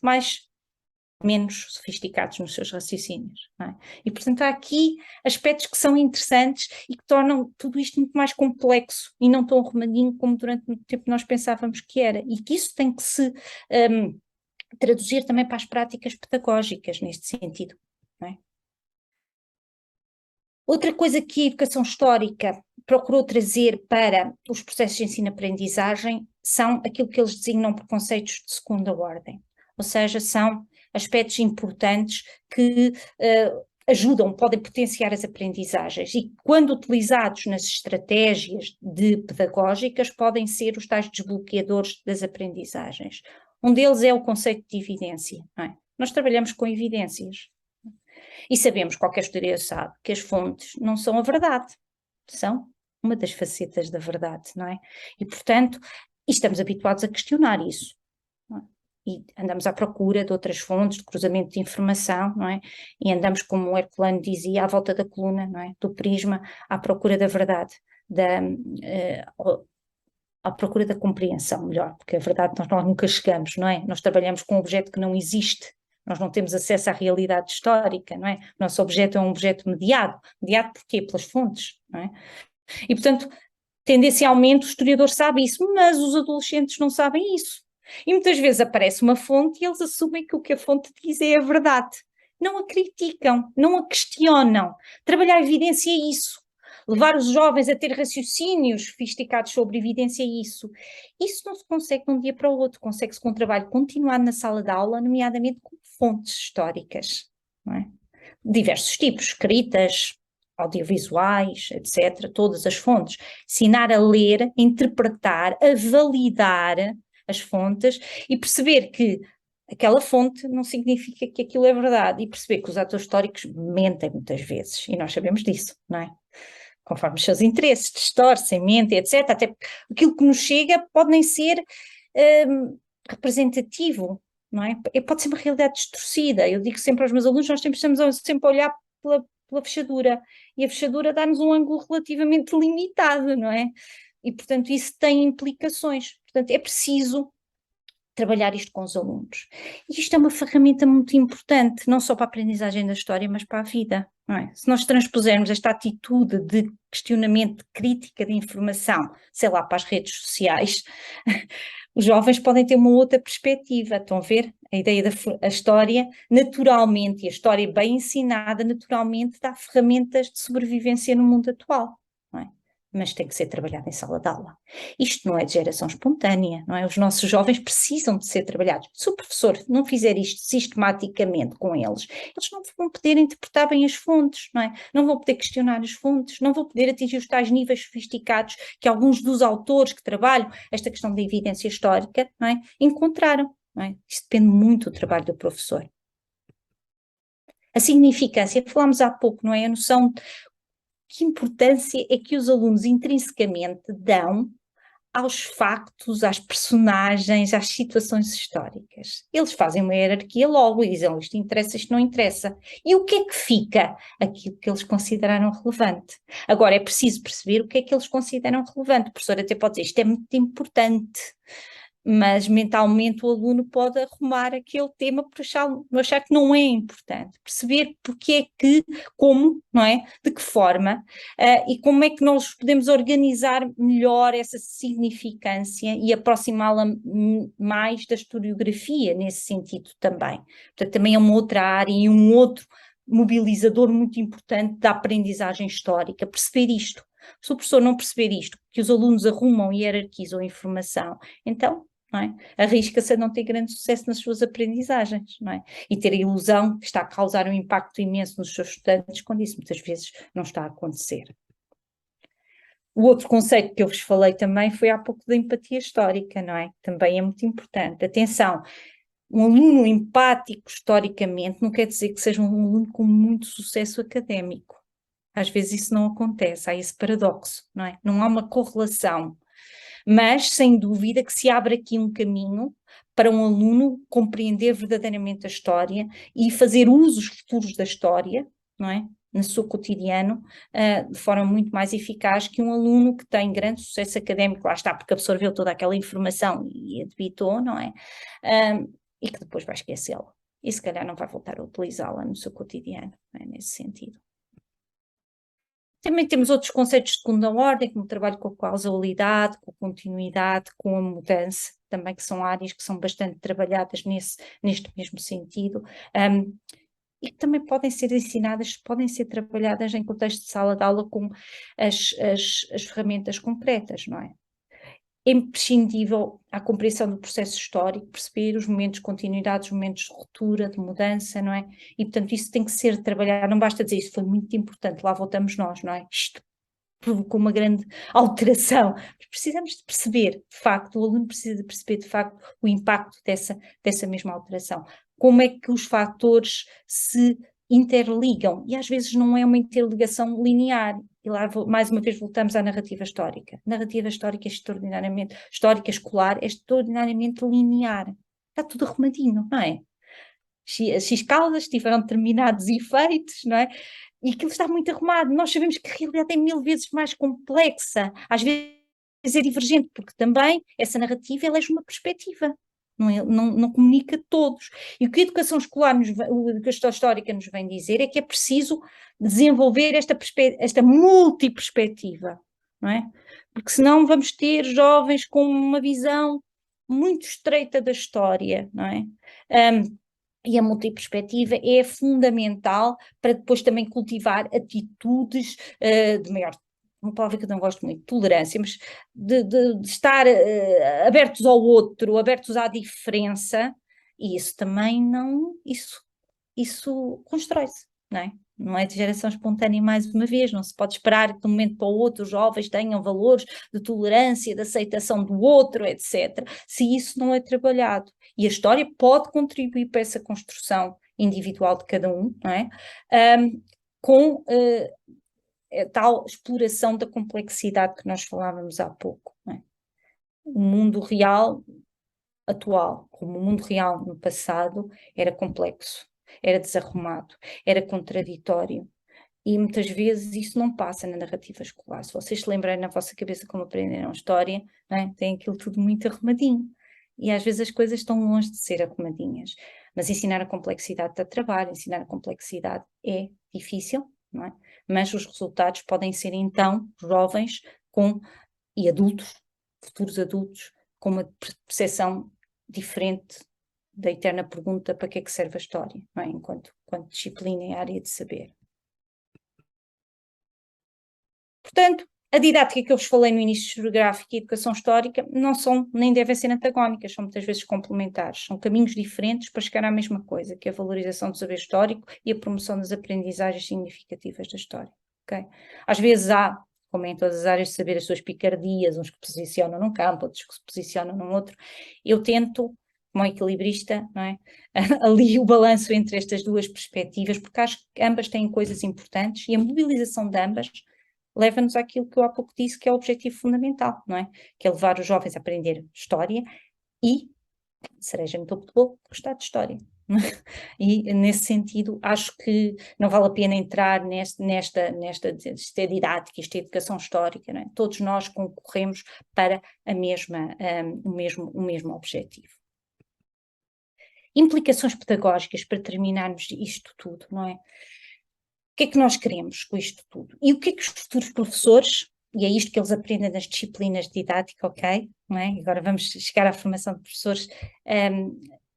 menos sofisticados nos seus raciocínios, não é? E, portanto, há aqui aspectos que são interessantes e que tornam tudo isto muito mais complexo e não tão arrumadinho como durante muito tempo nós pensávamos que era. E que isso tem que se traduzir também para as práticas pedagógicas neste sentido, não é? Outra coisa que a educação histórica procurou trazer para os processos de ensino-aprendizagem são aquilo que eles designam preconceitos de segunda ordem, ou seja, são aspectos importantes que ajudam, podem potenciar as aprendizagens e quando utilizados nas estratégias pedagógicas podem ser os tais desbloqueadores das aprendizagens. Um deles é o conceito de evidência, não é? Nós trabalhamos com evidências e sabemos, qualquer historiador sabe, que as fontes não são a verdade, são uma das facetas da verdade, não é? E portanto, estamos habituados a questionar isso. E andamos à procura de outras fontes, de cruzamento de informação, não é? E andamos, como o Herculano dizia, à volta da coluna, não é? Do prisma, à procura da verdade, à procura da compreensão, melhor, porque a verdade nós nunca chegamos, não é? Nós trabalhamos com um objeto que não existe, nós não temos acesso à realidade histórica, não é? O nosso objeto é um objeto mediado porquê? Pelas fontes, não é? E portanto, tendencialmente o historiador sabe isso, mas os adolescentes não sabem isso. E muitas vezes aparece uma fonte e eles assumem que o que a fonte diz é a verdade. Não a criticam, não a questionam. Trabalhar a evidência é isso. Levar os jovens a ter raciocínios sofisticados sobre evidência é isso. Isso não se consegue de um dia para o outro, consegue-se com um trabalho continuado na sala de aula, nomeadamente com fontes históricas, não é? Diversos tipos, escritas, audiovisuais, etc., todas as fontes. Ensinar a ler, a interpretar, a validar as fontes e perceber que aquela fonte não significa que aquilo é verdade e perceber que os atores históricos mentem muitas vezes e nós sabemos disso, não é? Conforme os seus interesses, distorcem, mentem, etc. Até aquilo que nos chega pode nem ser representativo, não é? Pode ser uma realidade distorcida. Eu digo sempre aos meus alunos, nós estamos sempre a olhar pela fechadura, e a fechadura dá-nos um ângulo relativamente limitado, não é? E, portanto, isso tem implicações. Portanto, é preciso trabalhar isto com os alunos. E isto é uma ferramenta muito importante, não só para a aprendizagem da história, mas para a vida, não é? Se nós transpusermos esta atitude de questionamento, de crítica de informação, sei lá, para as redes sociais, os jovens podem ter uma outra perspectiva, estão a ver? A ideia da a história, naturalmente, e a história bem ensinada, naturalmente dá ferramentas de sobrevivência no mundo atual, não é? Mas tem que ser trabalhado em sala de aula. Isto não é de geração espontânea, não é? Os nossos jovens precisam de ser trabalhados. Se o professor não fizer isto sistematicamente com eles não vão poder interpretar bem as fontes, não é? Não vão poder questionar as fontes, não vão poder atingir os tais níveis sofisticados que alguns dos autores que trabalham esta questão da evidência histórica, não é? Encontraram, não é? Isto depende muito do trabalho do professor. A significância, falámos há pouco, não é? A noção de que importância é que os alunos intrinsecamente dão aos factos, às personagens, às situações históricas. Eles fazem uma hierarquia logo e dizem isto interessa, isto não interessa. E o que é que fica? Aquilo que eles consideraram relevante. Agora é preciso perceber o que é que eles consideram relevante. O professor até pode dizer isto é muito importante, mas mentalmente o aluno pode arrumar aquele tema por achar que não é importante. Perceber porque é que, como, não é? De que forma, e como é que nós podemos organizar melhor essa significância e aproximá-la mais da historiografia nesse sentido também. Portanto, também é uma outra área e um outro mobilizador muito importante da aprendizagem histórica, perceber isto. Se o professor não perceber isto, que os alunos arrumam e hierarquizam a informação, então não é? Arrisca-se a não ter grande sucesso nas suas aprendizagens, não é? E ter a ilusão que está a causar um impacto imenso nos seus estudantes, quando isso muitas vezes não está a acontecer. O outro conceito que eu vos falei também foi há pouco da empatia histórica, não é? Também é muito importante. Atenção, um aluno empático historicamente não quer dizer que seja um aluno com muito sucesso académico. Às vezes isso não acontece, há esse paradoxo, não é? Não há uma correlação. Mas, sem dúvida, que se abre aqui um caminho para um aluno compreender verdadeiramente a história e fazer usos futuros da história, não é? No seu cotidiano, de forma muito mais eficaz que um aluno que tem grande sucesso académico, lá está, porque absorveu toda aquela informação e a debitou, não é? E que depois vai esquecê-la. E se calhar não vai voltar a utilizá-la no seu cotidiano, não é? Nesse sentido. Também temos outros conceitos de segunda ordem, como o trabalho com a causalidade, com a continuidade, com a mudança, também que são áreas que são bastante trabalhadas neste mesmo sentido, e que também podem ser ensinadas, podem ser trabalhadas em contexto de sala de aula com as ferramentas concretas, não é? É imprescindível a compreensão do processo histórico, perceber os momentos de continuidade, os momentos de ruptura, de mudança, não é? E, portanto, isso tem que ser trabalhado, não basta dizer isso foi muito importante, lá voltamos nós, não é? Isto provocou uma grande alteração. Precisamos de perceber, de facto, o aluno precisa de perceber, de facto, o impacto dessa mesma alteração. Como é que os fatores se interligam? E às vezes não é uma interligação linear. E lá, mais uma vez, voltamos à narrativa histórica. A narrativa histórica é extraordinariamente, histórica escolar, é extraordinariamente linear. Está tudo arrumadinho, não é? As X-causas tiveram determinados efeitos, não é? E aquilo está muito arrumado. Nós sabemos que a realidade é 1000 vezes mais complexa, às vezes é divergente, porque também essa narrativa ela é uma perspectiva, não comunica todos. E o que a educação escolar, o educação histórica nos vem dizer é que é preciso desenvolver esta multiperspectiva, não é? Porque senão vamos ter jovens com uma visão muito estreita da história, não é? E a multiperspectiva é fundamental para depois também cultivar atitudes de maior, uma palavra que eu não gosto muito, tolerância, mas de estar abertos ao outro, abertos à diferença, e isso também não, isso constrói-se, não é? Não é de geração espontânea mais uma vez, não se pode esperar que de um momento para o outro os jovens tenham valores de tolerância, de aceitação do outro, etc., se isso não é trabalhado. E a história pode contribuir para essa construção individual de cada um, não é? Com a tal exploração da complexidade que nós falávamos há pouco, não é? O mundo real atual, como o mundo real no passado, era complexo, era desarrumado, era contraditório. E muitas vezes isso não passa na narrativa escolar. Se vocês se lembrarem na vossa cabeça como aprenderam história, não é? Tem aquilo tudo muito arrumadinho. E às vezes as coisas estão longe de ser arrumadinhas. Mas ensinar a complexidade dá trabalho, ensinar a complexidade é difícil, não é? Mas os resultados podem ser então jovens e adultos, futuros adultos, com uma percepção diferente da eterna pergunta para que é que serve a história, não é? Enquanto disciplina e área de saber. Portanto, a didática que eu vos falei no início, historiográfica e educação histórica, não são, nem devem ser antagónicas, são muitas vezes complementares, são caminhos diferentes para chegar à mesma coisa, que é a valorização do saber histórico e a promoção das aprendizagens significativas da história, ok? Às vezes há, como em todas as áreas de saber, as suas picardias, uns que posicionam num campo, outros que se posicionam num outro. Eu tento, como equilibrista, não é? Ali o balanço entre estas duas perspectivas, porque acho que ambas têm coisas importantes e a mobilização de ambas leva-nos àquilo que eu há pouco disse, que é o objetivo fundamental, não é? Que é levar os jovens a aprender história e, cereja no topo do bolo, gostar de história. E, nesse sentido, acho que não vale a pena entrar nesta isto é didática, isto é educação histórica, não é? Todos nós concorremos para o mesmo objetivo. Implicações pedagógicas, para terminarmos isto tudo, não é? O que é que nós queremos com isto tudo? E o que é que os futuros professores, e é isto que eles aprendem nas disciplinas de didática, ok? Não é? Agora vamos chegar à formação de professores,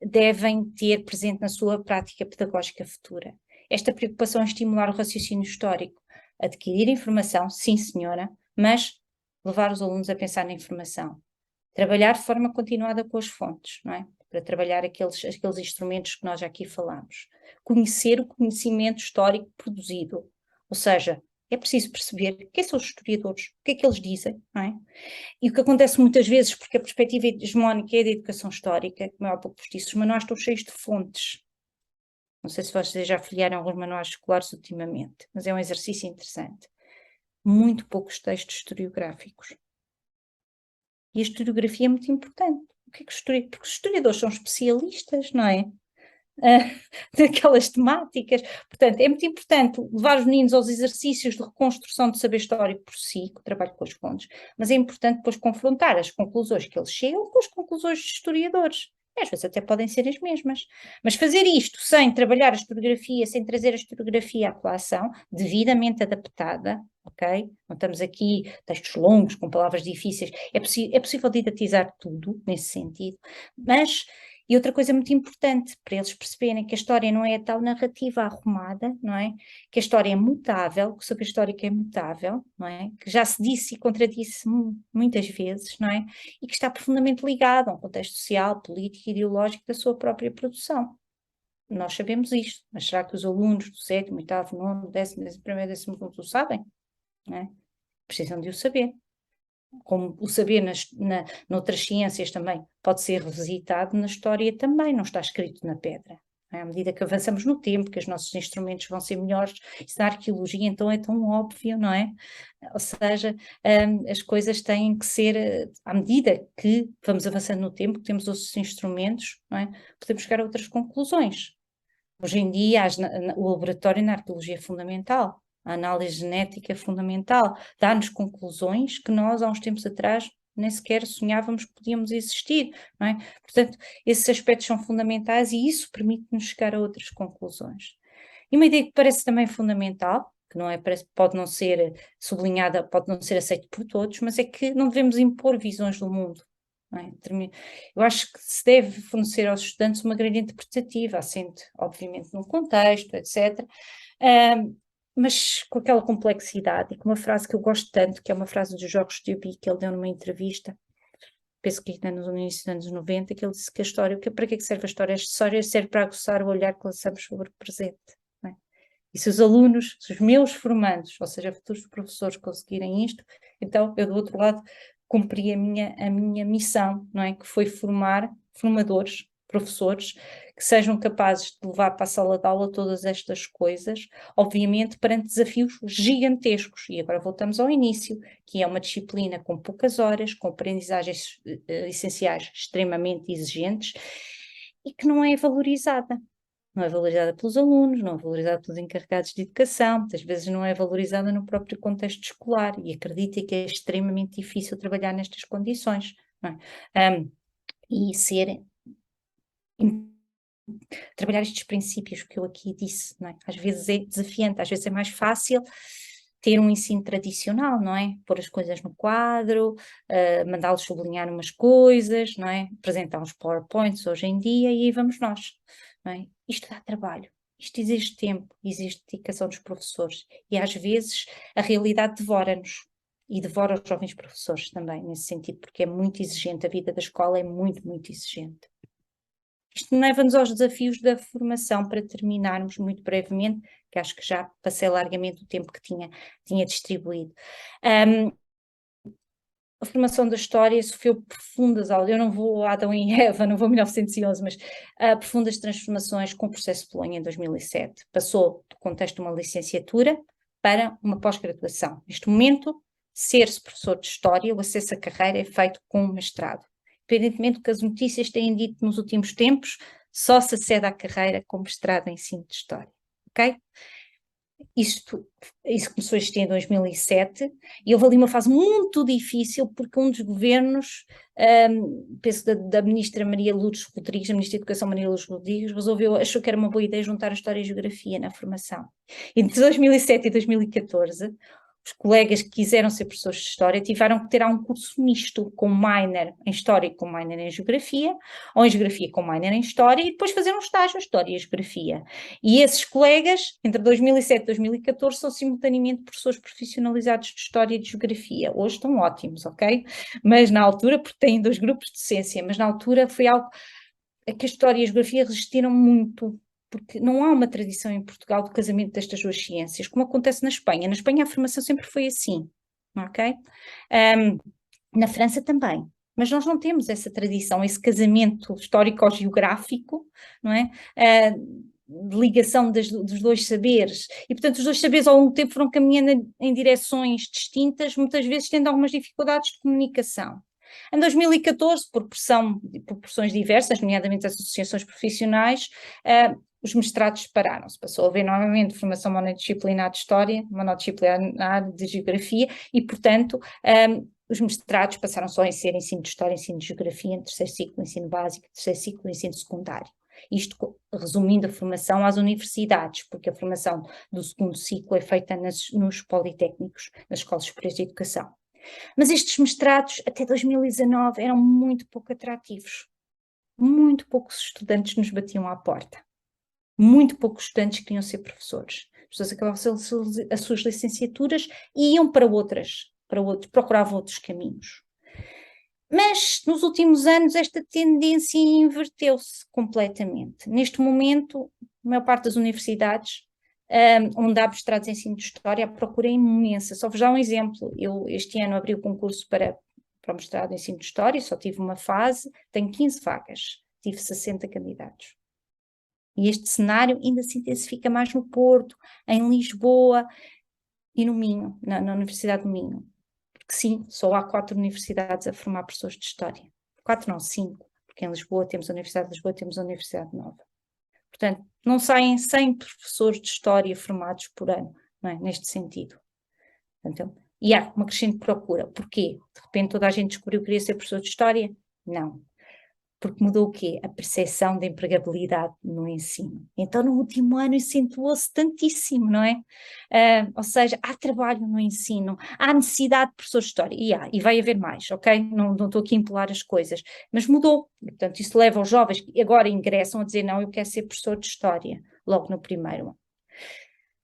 devem ter presente na sua prática pedagógica futura. Esta preocupação em estimular o raciocínio histórico, adquirir informação, sim senhora, mas levar os alunos a pensar na informação. Trabalhar de forma continuada com as fontes, não é? Para trabalhar aqueles instrumentos que nós já aqui falamos. Conhecer o conhecimento histórico produzido, ou seja, é preciso perceber quem são os historiadores, o que é que eles dizem, não é? E o que acontece muitas vezes, porque a perspectiva hegemónica é da educação histórica, como eu há pouco vos disse, os manuais estão cheios de fontes. Não sei se vocês já folhearam alguns manuais escolares ultimamente, mas é um exercício interessante. Muito poucos textos historiográficos. E a historiografia é muito importante. O que é que porque os historiadores são especialistas, não é? Daquelas temáticas. Portanto, é muito importante levar os meninos aos exercícios de reconstrução do saber histórico por si, que trabalho com as fontes, mas é importante depois confrontar as conclusões que eles chegam com as conclusões dos historiadores. E às vezes até podem ser as mesmas. Mas fazer isto sem trabalhar a historiografia, sem trazer a historiografia à colação, devidamente adaptada, ok? Não estamos aqui textos longos, com palavras difíceis, é possível didatizar tudo nesse sentido, mas e outra coisa muito importante para eles perceberem que a história não é a tal narrativa arrumada, não é? Que a história é mutável, que o saber histórico é mutável, não é? Que já se disse e contradisse muitas vezes, não é? E que está profundamente ligado a um contexto social, político e ideológico da sua própria produção. Nós sabemos isto, mas será que os alunos do 7º, 8º, 9º, 10º, 11º, 12º o sabem? Não é? Precisam de o saber. Como o saber noutras ciências também pode ser revisitado, na história também, não está escrito na pedra. À medida que avançamos no tempo, que os nossos instrumentos vão ser melhores, isso na arqueologia então é tão óbvio, não é? Ou seja, as coisas têm que ser, à medida que vamos avançando no tempo, que temos outros instrumentos, não é? Podemos chegar a outras conclusões. Hoje em dia, o laboratório na arqueologia é fundamental. A análise genética é fundamental, dá-nos conclusões que nós, há uns tempos atrás, nem sequer sonhávamos que podíamos existir, não é? Portanto, esses aspectos são fundamentais e isso permite-nos chegar a outras conclusões. E uma ideia que parece também fundamental, que não é, pode não ser sublinhada, pode não ser aceita por todos, mas é que não devemos impor visões do mundo. Não é? Eu acho que se deve fornecer aos estudantes uma grelha interpretativa, assente, obviamente, num contexto, etc., mas com aquela complexidade, e com uma frase que eu gosto tanto, que é uma frase de Jorge Duby, que ele deu numa entrevista, penso que ainda no início dos anos 90, que ele disse que a história, para que é que serve a história? A história serve para aguçar o olhar que lançamos sobre o presente. Não é? E se os alunos, se os meus formandos, ou seja, futuros professores conseguirem isto, então eu do outro lado cumpri a minha missão, não é? Que foi formar formadores, professores, que sejam capazes de levar para a sala de aula todas estas coisas, obviamente perante desafios gigantescos. E agora voltamos ao início, que é uma disciplina com poucas horas, com aprendizagens essenciais extremamente exigentes e que não é valorizada. Não é valorizada pelos alunos, não é valorizada pelos encarregados de educação, muitas vezes não é valorizada no próprio contexto escolar, e acredito que é extremamente difícil trabalhar nestas condições. Não é? e trabalhar estes princípios que eu aqui disse, não é? Às vezes é desafiante, às vezes é mais fácil ter um ensino tradicional, não é? Pôr as coisas no quadro, mandá-los sublinhar umas coisas, não é? Apresentar uns PowerPoints hoje em dia e aí vamos nós, não é? Isto dá trabalho, isto exige tempo, exige dedicação dos professores e às vezes a realidade devora-nos. E devora os jovens professores também, nesse sentido, porque é muito exigente, a vida da escola é muito, muito exigente. Isto leva-nos aos desafios da formação, para terminarmos muito brevemente, que acho que já passei largamente o tempo que tinha distribuído. A formação da história sofreu profundas aulas, eu não vou a Adão e Eva, não vou a 1911, mas profundas transformações com o processo de Bolonha em 2007. Passou do contexto de uma licenciatura para uma pós-graduação. Neste momento, ser-se professor de História, o acesso à carreira é feito com um mestrado. Independentemente do que as notícias têm dito nos últimos tempos, só se acede à carreira com mestrado em ensino de História, ok? Isso começou a existir em 2007 e houve ali uma fase muito difícil porque um dos governos, penso da ministra Maria Lourdes Rodrigues, a ministra da Educação Maria Lourdes Rodrigues, achou que era uma boa ideia juntar a História e a Geografia na formação. Entre 2007 e 2014, os colegas que quiseram ser professores de História tiveram que ter um curso misto, com minor em História e com minor em Geografia, ou em Geografia com minor em História, e depois fazer um estágio em História e Geografia. E esses colegas, entre 2007 e 2014, são simultaneamente professores profissionalizados de História e de Geografia. Hoje estão ótimos, ok? Mas na altura, porque têm 2 grupos de docência, mas na altura foi algo que a História e a Geografia resistiram muito, porque não há uma tradição em Portugal do casamento destas 2 ciências, como acontece na Espanha. Na Espanha a formação sempre foi assim, ok? Na França também. Mas nós não temos essa tradição, esse casamento histórico-geográfico, não é? De ligação dos 2 saberes. E, portanto, os 2 saberes ao longo do tempo foram caminhando em direções distintas, muitas vezes tendo algumas dificuldades de comunicação. Em 2014, por pressões diversas, nomeadamente as associações profissionais, os mestrados separaram-se. Passou a haver novamente formação monodisciplinar de História, monodisciplinar de Geografia e, portanto, os mestrados passaram só a ser ensino de História, ensino de Geografia, em terceiro ciclo, ensino básico, terceiro ciclo, ensino secundário. Isto resumindo a formação às universidades, porque a formação do segundo ciclo é feita nos politécnicos, nas escolas superiores de educação. Mas estes mestrados, até 2019, eram muito pouco atrativos. Muito poucos estudantes nos batiam à porta. Muito poucos estudantes queriam ser professores. As pessoas acabavam as suas licenciaturas e iam para outros, procuravam outros caminhos. Mas, nos últimos anos, esta tendência inverteu-se completamente. Neste momento, a maior parte das universidades, onde há mestrados em ensino de História, a procura é imensa. Só vos dar um exemplo. Eu, este ano, abri o concurso para o mestrado em ensino de História, só tive uma fase, tenho 15 vagas, tive 60 candidatos. E este cenário ainda se intensifica mais no Porto, em Lisboa e no Minho, na Universidade do Minho. Porque sim, só há 4 universidades a formar professores de História. 4 não, 5, porque em Lisboa temos a Universidade de Lisboa, temos a Universidade Nova. Portanto, não saem 100 professores de História formados por ano, não é? Neste sentido. Portanto, e há uma crescente procura. Porquê? De repente toda a gente descobriu que queria ser professor de História? Não. Porque mudou o quê? A percepção da empregabilidade no ensino. Então, no último ano, acentuou-se tantíssimo, não é? Ou seja, há trabalho no ensino, há necessidade de professores de História, e vai haver mais, ok? Não estou aqui a empolar as coisas, mas mudou. Portanto, isso leva os jovens que agora ingressam a dizer, não, eu quero ser professor de História, logo no primeiro ano.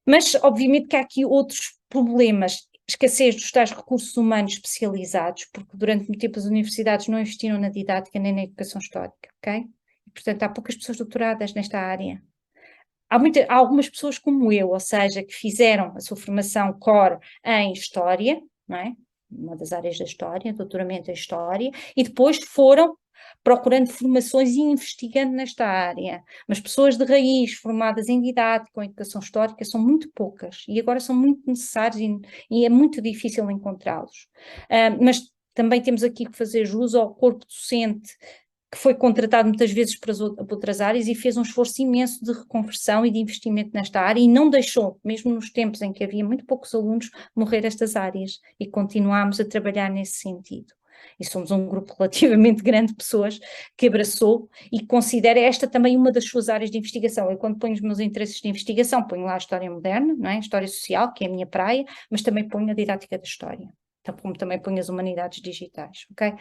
Mas, obviamente, que há aqui outros problemas. Escassez dos tais recursos humanos especializados, porque durante muito tempo as universidades não investiram na didática nem na educação histórica, ok? E, portanto, há poucas pessoas doutoradas nesta área. Há algumas pessoas como eu, ou seja, que fizeram a sua formação core em História, não é? Uma das áreas da História, doutoramento em História, e depois foram procurando formações e investigando nesta área. Mas pessoas de raiz formadas em didática ou em educação histórica são muito poucas e agora são muito necessários e é muito difícil encontrá-los. Mas também temos aqui que fazer jus ao corpo docente que foi contratado muitas vezes para outras áreas e fez um esforço imenso de reconversão e de investimento nesta área e não deixou, mesmo nos tempos em que havia muito poucos alunos, morrer estas áreas e continuámos a trabalhar nesse sentido. e somos um grupo relativamente grande de pessoas que abraçou e considera esta também uma das suas áreas de investigação. Eu, quando ponho os meus interesses de investigação, ponho lá a história moderna, não é? A história social, que é a minha praia, mas também ponho a didática da história, como também ponho as humanidades digitais, ok?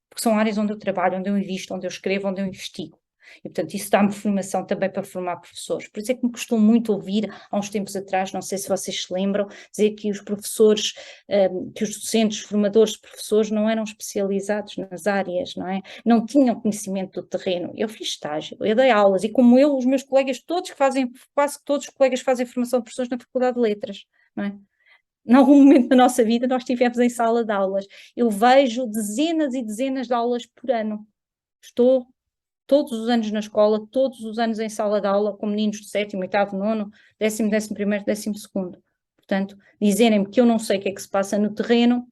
Porque são áreas onde eu trabalho, onde eu invisto, onde eu escrevo, onde eu investigo. E, portanto, isso dá-me formação também para formar professores. Por isso é que me custou muito ouvir, há uns tempos atrás, não sei se vocês se lembram, dizer que os professores, que os docentes, os formadores de professores não eram especializados nas áreas, não é? Não tinham conhecimento do terreno. Eu fiz estágio, eu dei aulas, e como eu, os meus colegas, todos que fazem, quase todos os colegas fazem formação de professores na Faculdade de Letras, não é? Em algum momento da nossa vida nós estivemos em sala de aulas. Eu vejo dezenas e dezenas de aulas por ano. Estou todos os anos na escola, todos os anos em sala de aula, com meninos de 7º, 8º, 9º, 10º, 11º, 12º. Portanto, dizerem-me que eu não sei o que é que se passa no terreno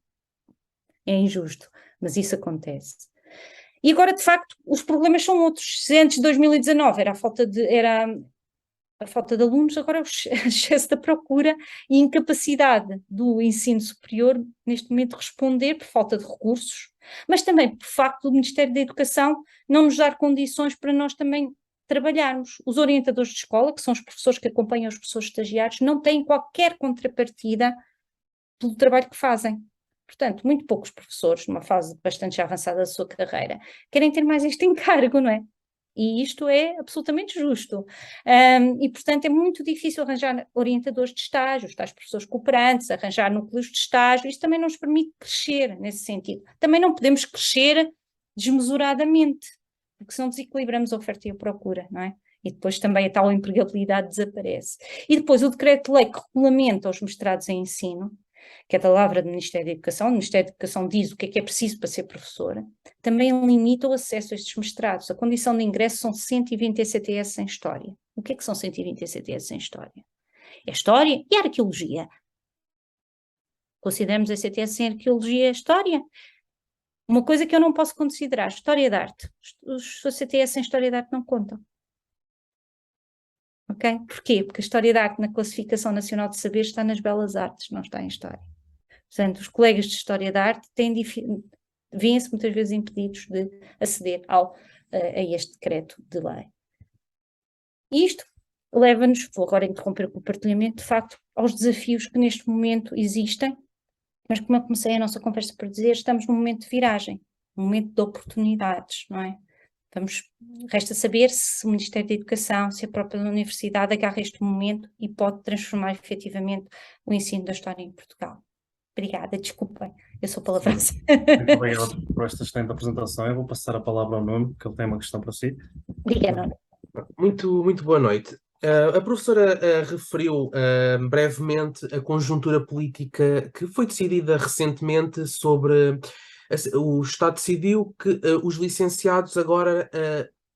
é injusto, mas isso acontece. E agora, de facto, os problemas são outros. Se antes de 2019 era a falta de alunos, agora é o excesso da procura e incapacidade do ensino superior, neste momento, responder por falta de recursos, mas também por facto do Ministério da Educação não nos dar condições para nós também trabalharmos. Os orientadores de escola, que são os professores que acompanham os professores estagiários, não têm qualquer contrapartida pelo trabalho que fazem. Portanto, muito poucos professores, numa fase bastante já avançada da sua carreira, querem ter mais este encargo, não é? E isto é absolutamente justo. E, portanto, é muito difícil arranjar orientadores de estágio, tais professores cooperantes, arranjar núcleos de estágio. Isto também não nos permite crescer nesse sentido. Também não podemos crescer desmesuradamente, porque senão desequilibramos a oferta e a procura, não é? E depois também a tal empregabilidade desaparece. E depois o decreto-lei que regulamenta os mestrados em ensino, que é da lavra do Ministério da Educação, o Ministério da Educação diz o que é preciso para ser professora, também limita o acesso a estes mestrados. A condição de ingresso são 120 ECTS em História. O que é que são 120 ECTS em História? É História e Arqueologia. Consideramos ECTS em Arqueologia e História? Uma coisa que eu não posso considerar, História da Arte. Os ECTS em História da Arte não contam. Ok? Porquê? Porque a História da Arte na Classificação Nacional de Saber está nas Belas Artes, não está em História. Portanto, os colegas de História da Arte vêem-se muitas vezes impedidos de aceder a este decreto de lei. E isto leva-nos, vou agora interromper o compartilhamento, de facto, aos desafios que neste momento existem, mas como eu comecei a nossa conversa por dizer, estamos num momento de viragem, um momento de oportunidades, não é? Resta saber se o Ministério da Educação, se a própria Universidade agarra este momento e pode transformar efetivamente o ensino da história em Portugal. Obrigada, desculpem, eu sou palavrosa. Muito obrigado por esta excelente apresentação. Eu vou passar a palavra ao Nuno, que ele tem uma questão para si. Obrigada, Nuno. Muito boa noite. A professora referiu brevemente a conjuntura política que foi decidida recentemente sobre o Estado decidiu que os licenciados agora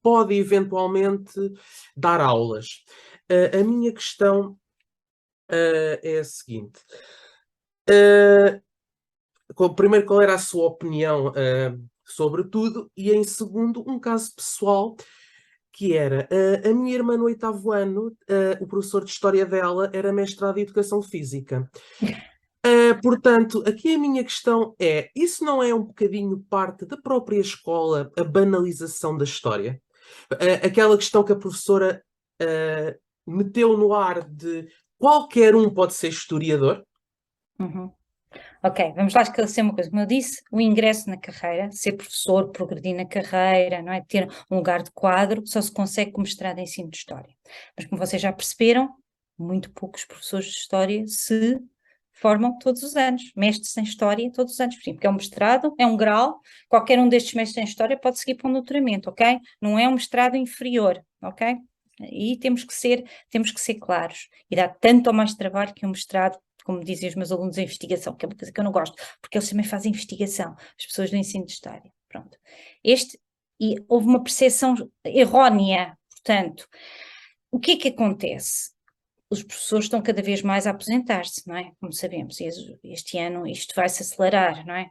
podem eventualmente dar aulas. A minha questão é a seguinte. Primeiro, qual era a sua opinião sobre tudo? E em segundo, um caso pessoal que era a minha irmã no 8º ano, o professor de História dela era mestrado em Educação Física. Portanto, aqui a minha questão é, isso não é um bocadinho parte da própria escola, a banalização da história? Aquela questão que a professora meteu no ar de qualquer um pode ser historiador? Uhum. Ok, vamos lá esclarecer uma coisa. Como eu disse, o ingresso na carreira, ser professor, progredir na carreira, não é? Ter um lugar de quadro, só se consegue com mestrado em ensino de História. Mas como vocês já perceberam, muito poucos professores de História se formam todos os anos, mestres em História todos os anos, porque é um mestrado, é um grau, qualquer um destes mestres em História pode seguir para um doutoramento, ok? Não é um mestrado inferior, ok? E temos que ser claros, e dá tanto ou mais trabalho que um mestrado, como dizem os meus alunos em investigação, que é uma coisa que eu não gosto, porque eles também fazem investigação, as pessoas do ensino de História, pronto. E houve uma percepção errónea, portanto, o que é que acontece? Os professores estão cada vez mais a aposentar-se, não é? Como sabemos, este ano isto vai se acelerar, não é?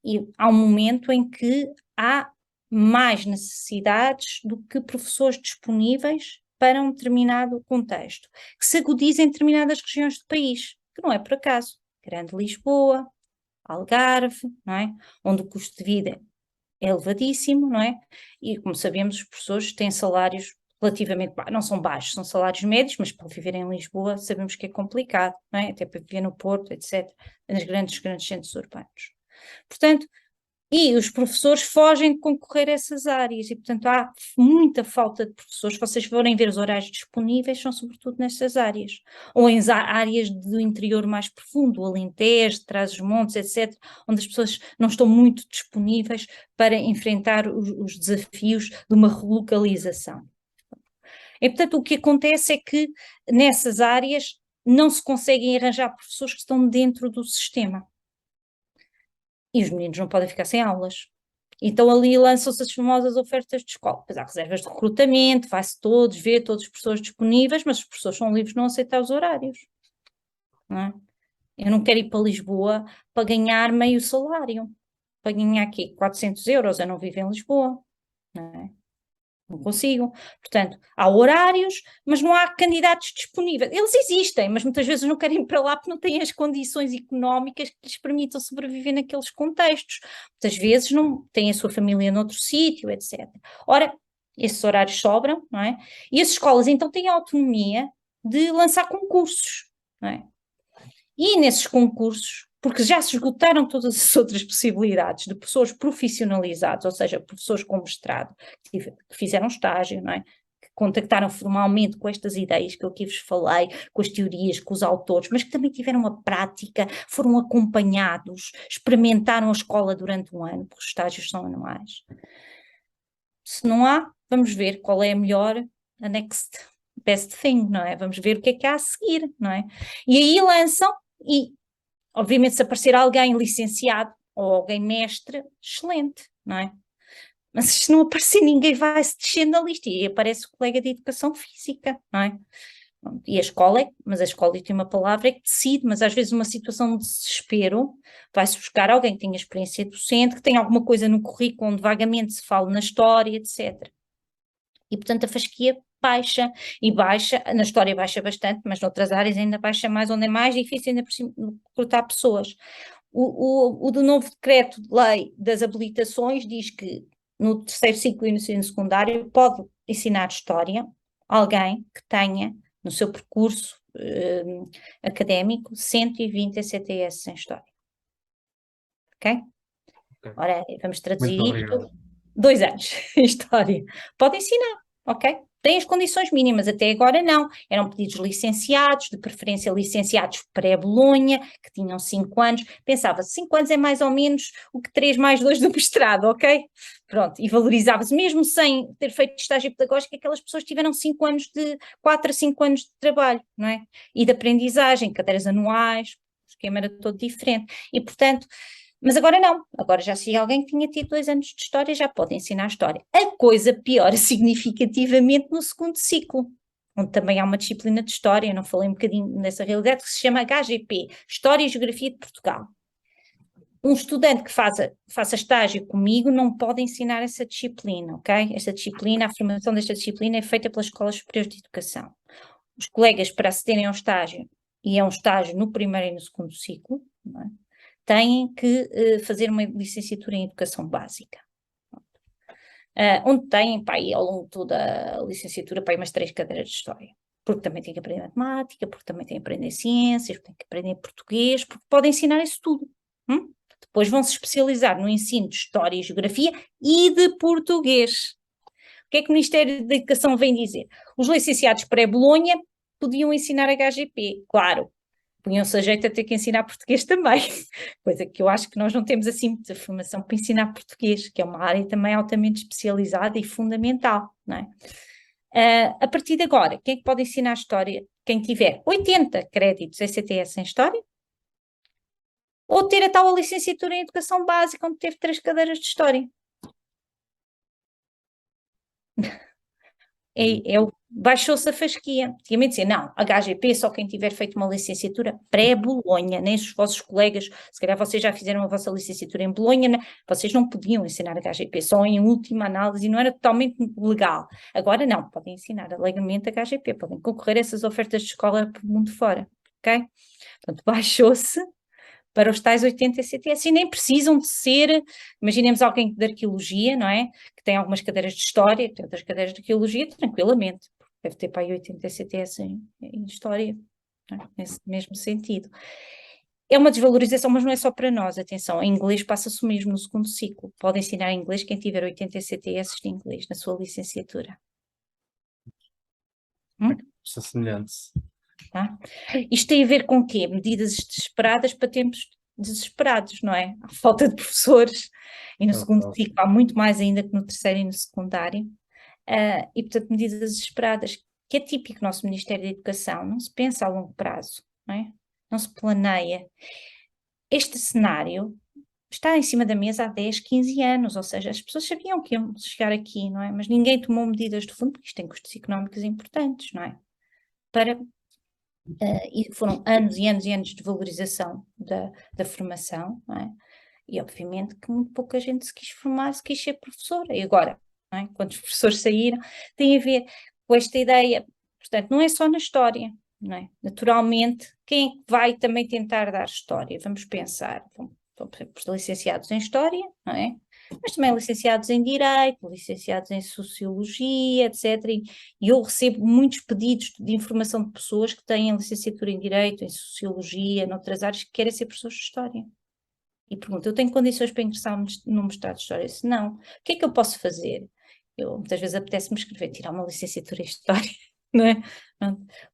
E há um momento em que há mais necessidades do que professores disponíveis para um determinado contexto, que se agudiza em determinadas regiões do país, que não é por acaso. Grande Lisboa, Algarve, não é? Onde o custo de vida é elevadíssimo, não é? E como sabemos, os professores têm salários relativamente baixos, não são baixos, são salários médios, mas para viver em Lisboa sabemos que é complicado, não é? Até para viver no Porto, etc., nos grandes centros urbanos. Portanto, e os professores fogem de concorrer a essas áreas e, portanto, há muita falta de professores. Se vocês forem ver os horários disponíveis, são sobretudo nessas áreas. Ou em áreas do interior mais profundo, o Alentejo, Trás-os-Montes, etc., onde as pessoas não estão muito disponíveis para enfrentar os desafios de uma relocalização. E, portanto, o que acontece é que nessas áreas não se conseguem arranjar professores que estão dentro do sistema. E os meninos não podem ficar sem aulas. Então ali lançam-se as famosas ofertas de escola. Depois há reservas de recrutamento, vai-se todos ver, todos os professores disponíveis, mas os professores são livres de não aceitar os horários. Não é? Eu não quero ir para Lisboa para ganhar meio salário. Para ganhar aqui 400 euros, eu não vivo em Lisboa. Não é? Não consigo. Portanto, há horários, mas não há candidatos disponíveis. Eles existem, mas muitas vezes não querem ir para lá porque não têm as condições económicas que lhes permitam sobreviver naqueles contextos. Muitas vezes não têm a sua família noutro sítio, etc. Ora, esses horários sobram, não é? E as escolas então têm a autonomia de lançar concursos, não é? E nesses concursos, porque já se esgotaram todas as outras possibilidades de professores profissionalizados, ou seja, professores com mestrado, que fizeram estágio, não é? Que contactaram formalmente com estas ideias que eu aqui vos falei, com as teorias, com os autores, mas que também tiveram uma prática, foram acompanhados, experimentaram a escola durante um ano, porque os estágios são anuais. Se não há, vamos ver qual é a melhor, a next best thing, não é? Vamos ver o que é que há a seguir, não é? E aí lançam, e obviamente se aparecer alguém licenciado ou alguém mestre, excelente, não é? Mas se não aparecer ninguém vai-se descendo a lista e aparece o colega de educação física, não é? E a escola, mas a escola tem uma palavra é que decide, mas às vezes numa situação de desespero vai-se buscar alguém que tenha experiência docente, que tenha alguma coisa no currículo onde vagamente se fala na história, etc. E portanto a fasquia baixa, e baixa, na história baixa bastante, mas noutras áreas ainda baixa mais, onde é mais difícil ainda por cima recrutar pessoas. O do novo decreto de lei das habilitações diz que no terceiro ciclo e no ensino secundário pode ensinar história alguém que tenha no seu percurso académico 120 ECTS em história. Ok? Ora, vamos traduzir Muito isto. obrigado. 2 anos em história. Pode ensinar, ok? Tem as condições mínimas, até agora não. Eram pedidos licenciados, de preferência licenciados pré-Bolonha, que tinham 5 anos. Pensava, 5 anos é mais ou menos o que 3 mais 2 do mestrado, ok? Pronto, e valorizava-se, mesmo sem ter feito estágio pedagógico, aquelas pessoas tiveram 5 anos de, 4 a 5 anos de trabalho, não é? E de aprendizagem, cadeiras anuais, o esquema era todo diferente. E, portanto, mas agora não, agora já se alguém que tinha tido 2 anos de história já pode ensinar história. A coisa piora significativamente no segundo ciclo, onde também há uma disciplina de história, eu não falei um bocadinho nessa realidade, que se chama HGP, História e Geografia de Portugal. Um estudante que faça estágio comigo não pode ensinar essa disciplina, ok? Esta disciplina, a formação desta disciplina é feita pelas Escolas Superiores de Educação. Os colegas, para acederem ao estágio, e é um estágio no primeiro e no segundo ciclo, não é? Têm que fazer uma licenciatura em Educação Básica. Onde têm, pá, ao longo de toda a licenciatura, pá, umas 3 cadeiras de História. Porque também têm que aprender Matemática, porque também têm que aprender Ciências, porque têm que aprender Português, porque podem ensinar isso tudo. Depois vão se especializar no ensino de História e Geografia e de Português. O que é que o Ministério da Educação vem dizer? Os licenciados pré-Bolonha podiam ensinar HGP, claro. Punham-se a jeito a ter que ensinar português também, coisa que eu acho que nós não temos assim muita formação para ensinar português, que é uma área também altamente especializada e fundamental, não é? A partir de agora, quem é que pode ensinar história? Quem tiver 80 créditos ECTS em história, ou ter a tal licenciatura em Educação Básica, onde teve 3 cadeiras de história. Baixou-se a fasquia. Antigamente dizia, não, HGP só quem tiver feito uma licenciatura pré-Bolonha, nem os vossos colegas, se calhar vocês já fizeram a vossa licenciatura em Bolonha, né? Vocês não podiam ensinar HGP, só em última análise, e não era totalmente legal. Agora não, podem ensinar alegremente HGP, podem concorrer a essas ofertas de escola por mundo fora, ok? Portanto, baixou-se para os tais 80 ECTS, e nem precisam de ser, imaginemos alguém de arqueologia, não é? Que tem algumas cadeiras de história, que tem outras cadeiras de arqueologia, tranquilamente, porque deve ter para aí 80 ECTS em história, não é? Nesse mesmo sentido. É uma desvalorização, mas não é só para nós, atenção, em inglês passa-se o mesmo no segundo ciclo, pode ensinar inglês quem tiver 80 ECTS de inglês na sua licenciatura. Isto é semelhante. Tá? Isto tem a ver com o quê? Medidas desesperadas para tempos desesperados, não é? Há falta de professores, e no segundo ciclo há muito mais ainda que no terceiro e no secundário, e portanto medidas desesperadas, que é típico do nosso Ministério da Educação, não se pensa a longo prazo, não é? Não se planeia. Este cenário está em cima da mesa há 10, 15 anos, ou seja, as pessoas sabiam que iam chegar aqui, não é? Mas ninguém tomou medidas de fundo, porque isto tem custos económicos importantes, não é? E foram anos e anos e anos de valorização da formação, não é? E obviamente que muito pouca gente se quis formar, se quis ser professora. E agora, não é? Quando os professores saíram, tem a ver com esta ideia, portanto, não é só na história, não é? Naturalmente, quem é que vai também tentar dar história? Vamos pensar, por exemplo, os licenciados em História, não é? Mas também licenciados em Direito, licenciados em Sociologia, etc. E eu recebo muitos pedidos de informação de pessoas que têm licenciatura em Direito, em Sociologia, noutras áreas, que querem ser professores de História. E pergunto, eu tenho condições para ingressar no mestrado de História? Se não, o que é que eu posso fazer? Eu, muitas vezes apetece-me escrever, tirar uma licenciatura em História, não é?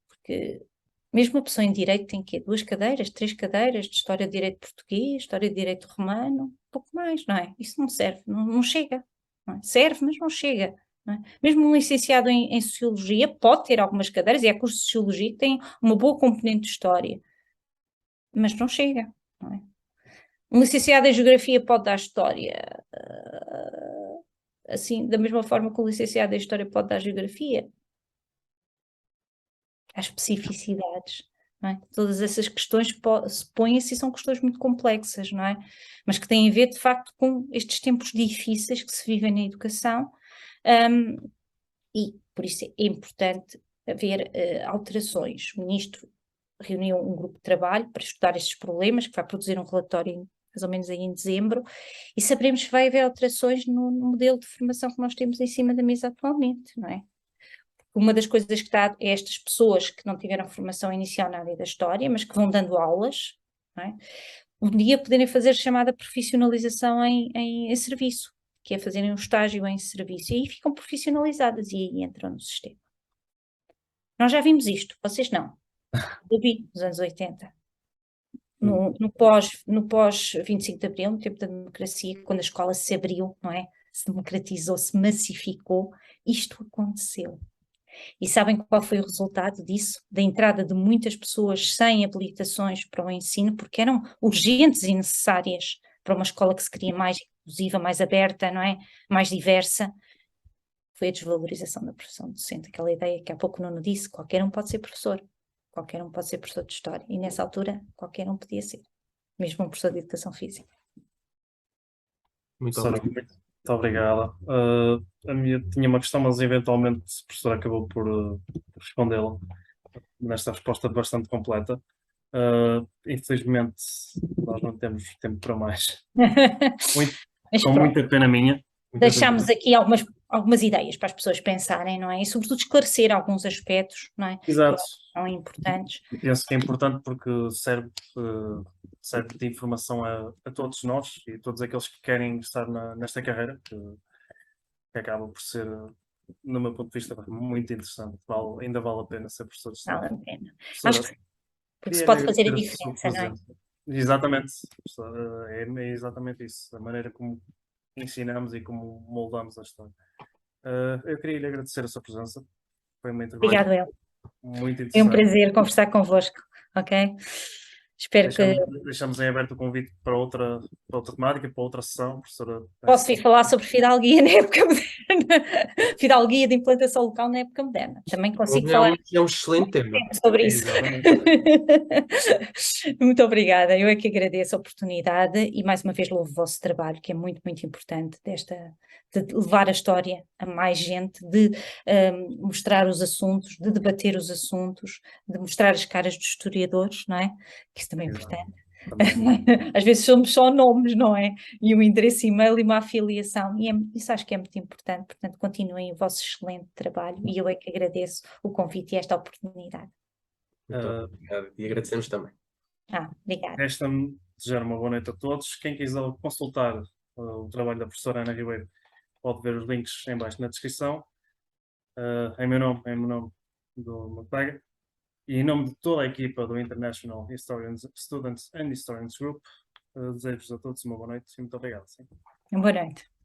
Porque mesmo a pessoa em Direito tem quê? 2 cadeiras, 3 cadeiras de História de Direito Português, História de Direito Romano, um pouco mais, não é? Isso não serve, não chega. Não é? Serve, mas não chega. Não é? Mesmo um licenciado em Sociologia pode ter algumas cadeiras, e há cursos de Sociologia que têm uma boa componente de História, mas não chega, não é? Um licenciado em Geografia pode dar História, assim, da mesma forma que um licenciado em História pode dar Geografia. Há especificidades, não é? Todas essas questões põem-se e são questões muito complexas, não é? Mas que têm a ver, de facto, com estes tempos difíceis que se vivem na educação, e por isso é importante haver alterações. O Ministro reuniu um grupo de trabalho para estudar estes problemas, que vai produzir um relatório mais ou menos aí em dezembro, e saberemos se vai haver alterações no modelo de formação que nós temos em cima da mesa atualmente, não é? Uma das coisas que está é estas pessoas que não tiveram formação inicial na área da história, mas que vão dando aulas, não é? Um dia poderem fazer chamada profissionalização em serviço, que é fazerem um estágio em serviço, e aí ficam profissionalizadas e aí entram no sistema. Nós já vimos isto, vocês não. Eu vi nos anos 80. No pós 25 de Abril, no tempo da democracia, quando a escola se abriu, não é? Se democratizou, se massificou, isto aconteceu. E sabem qual foi o resultado disso? Da entrada de muitas pessoas sem habilitações para o ensino, porque eram urgentes e necessárias para uma escola que se queria mais inclusiva, mais aberta, não é? Mais diversa. Foi a desvalorização da profissão docente, aquela ideia que há pouco o Nuno disse, qualquer um pode ser professor, qualquer um pode ser professor de História, e nessa altura qualquer um podia ser, mesmo um professor de Educação Física. Muito Professora, obrigado. muito obrigada. A minha tinha uma questão, mas eventualmente a professora acabou por respondê-la nesta resposta bastante completa. Infelizmente, nós não temos tempo para mais. Mas Com pronto, muita pena minha. deixámos aqui algumas ideias para as pessoas pensarem, não é? E sobretudo esclarecer alguns aspectos, não é? Exato. Que são importantes. Penso que é importante porque serve de informação a todos nós e a todos aqueles que querem estar nesta carreira, que acaba por ser, no meu ponto de vista, muito interessante. Ainda vale a pena ser professor de História. Vale a pena. Professora, Acho que porque se queria pode fazer a agradecer sua diferença, não é? presença. Exatamente, professora, é exatamente isso, a maneira como ensinamos e como moldamos a história. Eu queria lhe agradecer a sua presença, foi uma intervenção Obrigado, El. muito Foi um interessante. prazer conversar convosco, ok? Espero que Deixamos em aberto o convite para outra temática, para outra sessão, professora. possa vir falar sobre fidalguia na época moderna, fidalguia de implantação local na época moderna. Também consigo falar É um excelente tema. sobre isso. Exatamente. Muito obrigada, eu é que agradeço a oportunidade e mais uma vez louvo o vosso trabalho, que é muito, muito importante, de levar a história a mais gente, de mostrar os assuntos, de debater os assuntos, de mostrar as caras dos historiadores, não é? Que isso também é importante. Também, Às vezes somos só nomes, não é? E um endereço e-mail e uma afiliação, e isso acho que é muito importante. Portanto, continuem o vosso excelente trabalho e eu é que agradeço o convite e esta oportunidade. Muito obrigado. E agradecemos também. Obrigada. resta-me desejar uma boa noite a todos. Quem quiser consultar o trabalho da professora Ana Ribeiro pode ver os links em baixo na descrição. Em meu nome do meu colega, e em nome de toda a equipa do International Students and Historians Group, desejo-vos a todos uma boa noite e muito obrigado. Sim. Boa noite.